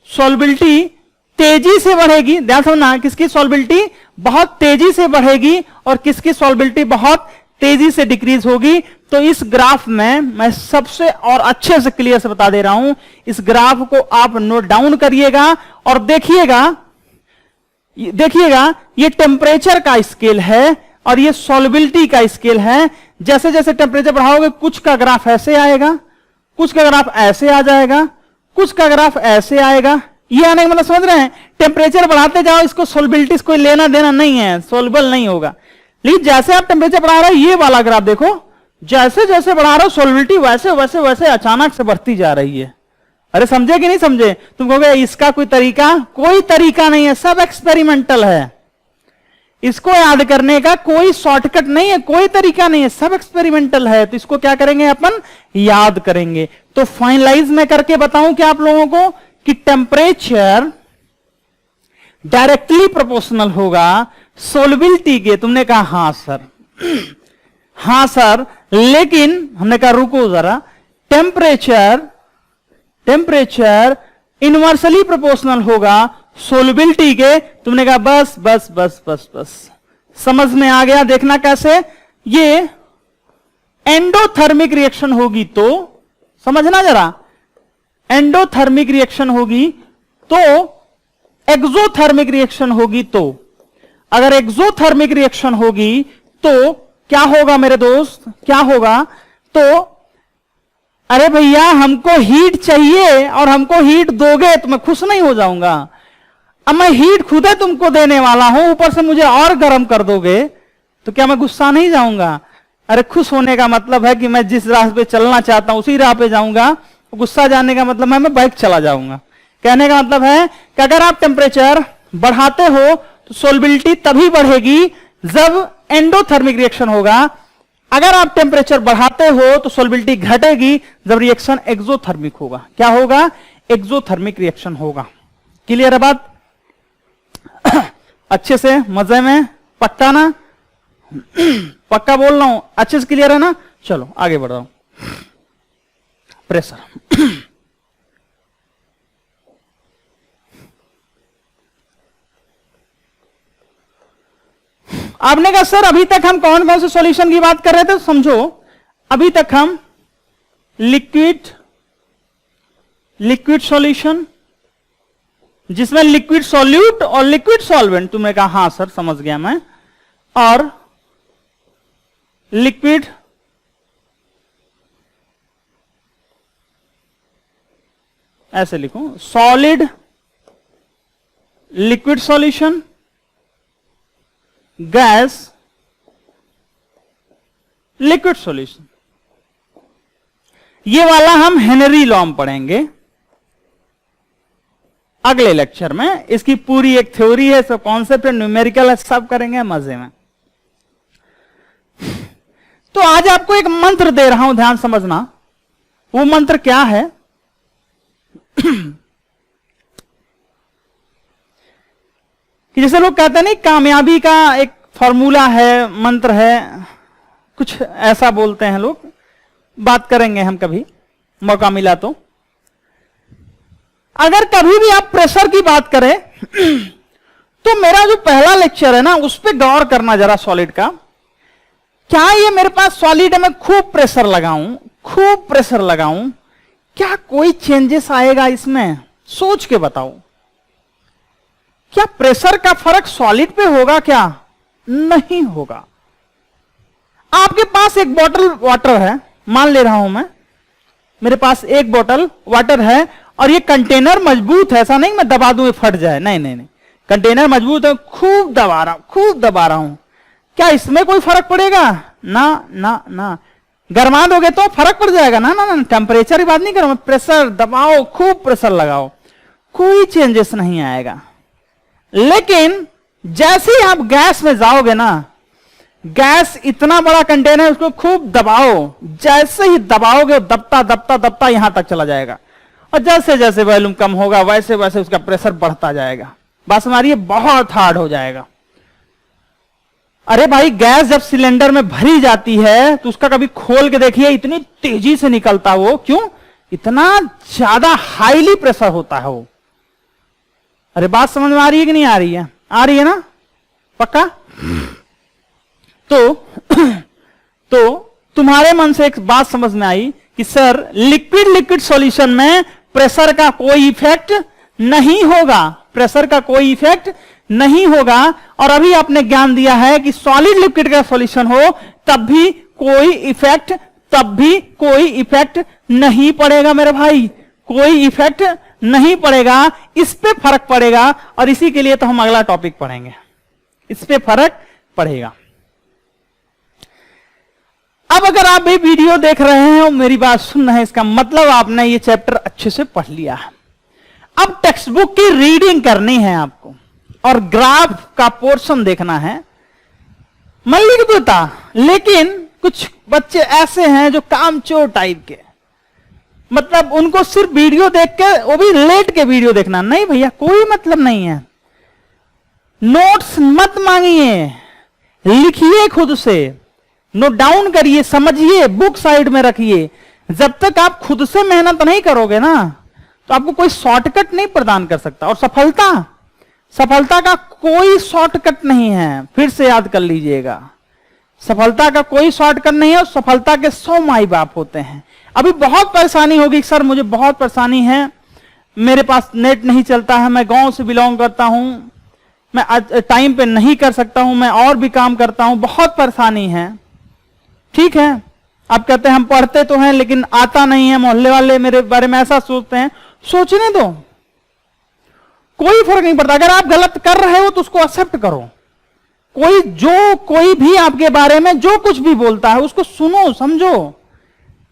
सॉल्युबिलिटी तेजी से बढ़ेगी, ध्यान समझना, किसकी सॉल्बिलिटी बहुत तेजी से बढ़ेगी और किसकी सॉल्बिलिटी बहुत तेजी से डिक्रीज होगी। तो इस ग्राफ में मैं सबसे और अच्छे से क्लियर से बता दे रहा हूं, इस ग्राफ को आप नोट डाउन करिएगा और देखिएगा ये टेम्परेचर का स्केल है और ये सॉल्बिलिटी का स्केल है। जैसे जैसे टेम्परेचर बढ़ाओगे कुछ का ग्राफ ऐसे आएगा, कुछ का ग्राफ ऐसे आ जाएगा, कुछ का ग्राफ ऐसे आएगा। ये आने का मतलब समझ रहे हैं, टेम्परेचर बढ़ाते जाओ, इसको सॉल्बिलिटी कोई लेना देना नहीं है, सॉल्युबल नहीं होगा। लेकिन जैसे आप टेम्परेचर बढ़ा रहे हो, ये वाला ग्राफ देखो, जैसे जैसे बढ़ा रहे हो सॉल्बिलिटी वैसे वैसे वैसे अचानक से बढ़ती जा रही है। अरे समझे कि नहीं समझे? तुम कहोगे इसका कोई तरीका नहीं है, सब एक्सपेरिमेंटल है। इसको याद करने का कोई शॉर्टकट नहीं है, कोई तरीका नहीं है, सब एक्सपेरिमेंटल है। तो इसको क्या करेंगे अपन, याद करेंगे। तो फाइनलाइज में करके बताऊं क्या आप लोगों को कि टेम्परेचर डायरेक्टली प्रोपोर्शनल होगा सॉल्युबिलिटी के। तुमने कहा हां सर, हां सर, लेकिन हमने कहा रुको जरा, टेम्परेचर इनवर्सली प्रोपोर्शनल होगा सॉल्युबिलिटी के। तुमने कहा बस बस बस बस बस, समझ में आ गया। देखना कैसे, ये एंडोथर्मिक रिएक्शन होगी तो समझना जरा, एंडोथर्मिक रिएक्शन होगी तो एक्सोथर्मिक रिएक्शन होगी तो, अगर एक्सोथर्मिक रिएक्शन होगी तो क्या होगा मेरे दोस्त, क्या होगा? तो अरे भैया हमको हीट चाहिए और हमको हीट दोगे तो मैं खुश नहीं हो जाऊंगा। अब मैं हीट खुद ही तुमको देने वाला हूं, ऊपर से मुझे और गर्म कर दोगे तो क्या मैं गुस्सा नहीं जाऊंगा? अरे खुश होने का मतलब है कि मैं जिस राह पे चलना चाहता हूं उसी राह पे जाऊंगा। गुस्सा जाने का मतलब है मैं बाइक चला जाऊंगा। कहने का मतलब है कि अगर आप टेम्परेचर बढ़ाते हो तो सॉल्युबिलिटी तभी बढ़ेगी जब एंडोथर्मिक रिएक्शन होगा। अगर आप टेम्परेचर बढ़ाते हो तो सॉल्युबिलिटी घटेगी जब रिएक्शन एक्सोथर्मिक होगा। क्या होगा? एक्सोथर्मिक रिएक्शन होगा। क्लियर है बात? अच्छे से मजे में, पक्का ना? पक्का बोल रहा हूं, अच्छे से क्लियर है ना? चलो आगे बढ़ रहा हूं। प्रेशर आपने कहा सर अभी तक हम कौन कौन से सॉल्यूशन की बात कर रहे थे? समझो, अभी तक हम लिक्विड सॉल्यूशन जिसमें लिक्विड सॉल्यूट और लिक्विड सॉल्वेंट, तुमने कहा हां सर समझ गया मैं, और लिक्विड ऐसे लिखूं, solid liquid solution, gas liquid solution. ये वाला हम हेनरी लॉ में पढ़ेंगे अगले लेक्चर में। इसकी पूरी एक थ्योरी है, सब कॉन्सेप्ट है, न्यूमेरिकल है, सब करेंगे मजे में। तो आज आपको एक मंत्र दे रहा हूं, ध्यान समझना। वो मंत्र क्या है? कि जैसे लोग कहते हैं नहीं, कामयाबी का एक फॉर्मूला है, मंत्र है, कुछ ऐसा बोलते हैं लोग। बात करेंगे हम कभी मौका मिला तो। अगर कभी भी आप प्रेशर की बात करें तो मेरा जो पहला लेक्चर है ना, उस पर गौर करना जरा सॉलिड का। क्या ये मेरे पास सॉलिड है, मैं खूब प्रेशर लगाऊं, क्या कोई चेंजेस आएगा इसमें? सोच के बताओ, क्या प्रेशर का फर्क सॉलिड पे होगा? क्या नहीं होगा। आपके पास एक बोतल वाटर है, मान ले रहा हूं मैं, मेरे पास एक बोतल वाटर है और ये कंटेनर मजबूत है, ऐसा नहीं मैं दबा दूं ये फट जाए, नहीं नहीं नहीं, कंटेनर मजबूत है, खूब दबा रहा हूं, क्या इसमें कोई फर्क पड़ेगा? ना ना ना। गरमा दोगे तो फर्क पड़ जाएगा ना? ना ना, टेम्परेचर की बात नहीं करूं मैं, प्रेशर दबाओ, खूब प्रेशर लगाओ, कोई चेंजेस नहीं आएगा। लेकिन जैसे ही आप गैस में जाओगे ना, गैस इतना बड़ा कंटेनर, उसको खूब दबाओ, जैसे ही दबाओगे दबता दबता दबता यहां तक चला जाएगा, और जैसे जैसे वॉल्यूम कम होगा वैसे वैसे उसका प्रेशर बढ़ता जाएगा। बस हमारी बहुत हार्ड हो जाएगा। अरे भाई, गैस जब सिलेंडर में भरी जाती है तो उसका कभी खोल के देखिए, इतनी तेजी से निकलता वो, क्यों? इतना ज्यादा हाईली प्रेशर होता है वो। अरे बात समझ में आ रही है कि नहीं आ रही है? आ रही है ना, पक्का? तो तुम्हारे मन से एक बात समझ में आई कि सर लिक्विड सॉल्यूशन में प्रेशर का कोई इफेक्ट नहीं होगा, प्रेशर का कोई इफेक्ट नहीं होगा। और अभी आपने ज्ञान दिया है कि सॉलिड लिक्विड का सॉल्यूशन हो तब भी कोई इफेक्ट नहीं पड़ेगा मेरे भाई, कोई इफेक्ट नहीं पड़ेगा, इस पे फर्क पड़ेगा। और इसी के लिए तो हम अगला टॉपिक पढ़ेंगे, इस पे फर्क पड़ेगा। अब अगर आप ये वीडियो देख रहे हैं और मेरी बात सुन रहे हैं, इसका मतलब आपने ये चैप्टर अच्छे से पढ़ लिया है। अब टेक्स्ट बुक की रीडिंग करनी है आपको और ग्राफ का पोर्शन देखना है। मैं लिख देता, लेकिन कुछ बच्चे ऐसे हैं जो कामचोर टाइप के, मतलब उनको सिर्फ वीडियो देख के, वो भी लेट के वीडियो देखना। नहीं भैया, कोई मतलब नहीं है। नोट्स मत मांगिए, लिखिए खुद से, नोट डाउन करिए, समझिए, बुक साइड में रखिए। जब तक आप खुद से मेहनत नहीं करोगे ना, तो आपको कोई शॉर्टकट नहीं प्रदान कर सकता। और सफलता का कोई शॉर्टकट नहीं है, फिर से याद कर लीजिएगा, सफलता का कोई शॉर्टकट नहीं है। और सफलता के 100 माई बाप होते हैं। अभी बहुत परेशानी होगी, सर मुझे बहुत परेशानी है, मेरे पास नेट नहीं चलता है, मैं गांव से बिलोंग करता हूं, मैं टाइम पे नहीं कर सकता हूं, मैं और भी काम करता हूं, बहुत परेशानी है। ठीक है, आप कहते हैं हम पढ़ते तो हैं लेकिन आता नहीं है, मोहल्ले वाले मेरे बारे में ऐसा सोचते हैं, सोचने दो, कोई फर्क नहीं पड़ता। अगर आप गलत कर रहे हो तो उसको एक्सेप्ट करो। कोई भी आपके बारे में जो कुछ भी बोलता है उसको सुनो, समझो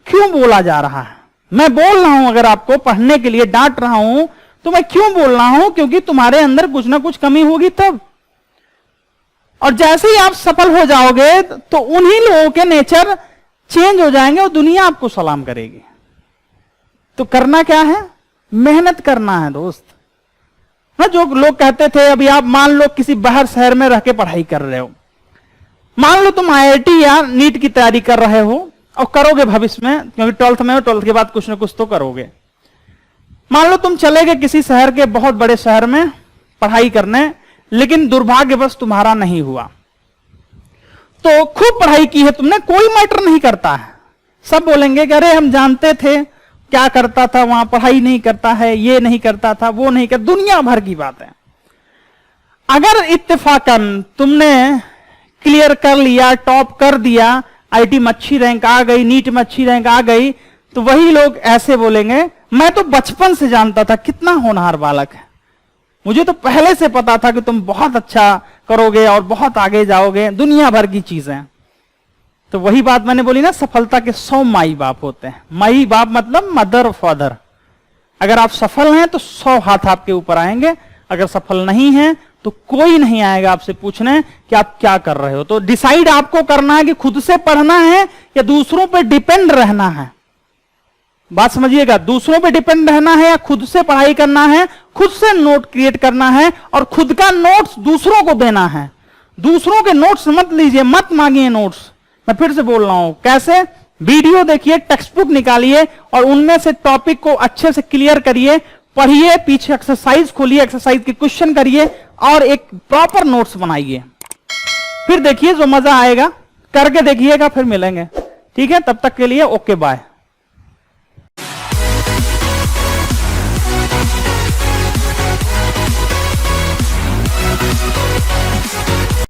क्यों बोला जा रहा है। मैं बोल रहा हूं, अगर आपको पढ़ने के लिए डांट रहा हूं तो मैं क्यों बोल रहा हूं? क्योंकि तुम्हारे अंदर कुछ ना कुछ कमी होगी तब। और जैसे ही आप सफल हो जाओगे तो उन्हीं लोगों के नेचर चेंज हो जाएंगे और दुनिया आपको सलाम करेगी। तो करना क्या है? मेहनत करना है दोस्त। ना जो लोग कहते थे, अभी आप मान लो किसी बाहर शहर में रह के पढ़ाई कर रहे हो, मान लो तुम IIT या नीट की तैयारी कर रहे हो और करोगे भविष्य में, क्योंकि 12th में हो, 12th के बाद कुछ ना कुछ तो करोगे। मान लो तुम चले गए किसी शहर के, बहुत बड़े शहर में पढ़ाई करने, लेकिन दुर्भाग्यवश तुम्हारा नहीं हुआ। तो खूब पढ़ाई की है तुमने, कोई मैटर नहीं करता है। सब बोलेंगे कि अरे हम जानते थे क्या करता था वहां, पढ़ाई नहीं करता है, ये नहीं करता था, वो नहीं कर, दुनिया भर की बात है। अगर इत्तेफाकन तुमने क्लियर कर लिया, टॉप कर दिया, IIT में अच्छी रैंक आ गई, नीट में अच्छी रैंक आ गई, तो वही लोग ऐसे बोलेंगे, मैं तो बचपन से जानता था, कितना होनहार बालक है, मुझे तो पहले से पता था कि तुम बहुत अच्छा करोगे और बहुत आगे जाओगे, दुनिया भर की चीजें। तो वही बात मैंने बोली ना, सफलता के 100 माई बाप होते हैं। माई बाप मतलब मदर फादर। अगर आप सफल हैं तो 100 हाथ आपके ऊपर आएंगे, अगर सफल नहीं हैं तो कोई नहीं आएगा आपसे पूछने कि आप क्या कर रहे हो। तो डिसाइड आपको करना है कि खुद से पढ़ना है या दूसरों पर डिपेंड रहना है। बात समझिएगा, दूसरों पे डिपेंड रहना है या खुद से पढ़ाई करना है, खुद से नोट क्रिएट करना है और खुद का नोट्स दूसरों को देना है। दूसरों के नोट्स मत लीजिए, मत मांगिए नोट्स। मैं फिर से बोल रहा हूं, कैसे? वीडियो देखिए, टेक्स्ट बुक निकालिए और उनमें से टॉपिक को अच्छे से क्लियर करिए, पढ़िए, पीछे एक्सरसाइज खोलिए, एक्सरसाइज के क्वेश्चन करिए और एक प्रॉपर नोट्स बनाइए। फिर देखिए जो मजा आएगा, करके देखिएगा, फिर मिलेंगे। ठीक है, तब तक के लिए ओके बाय।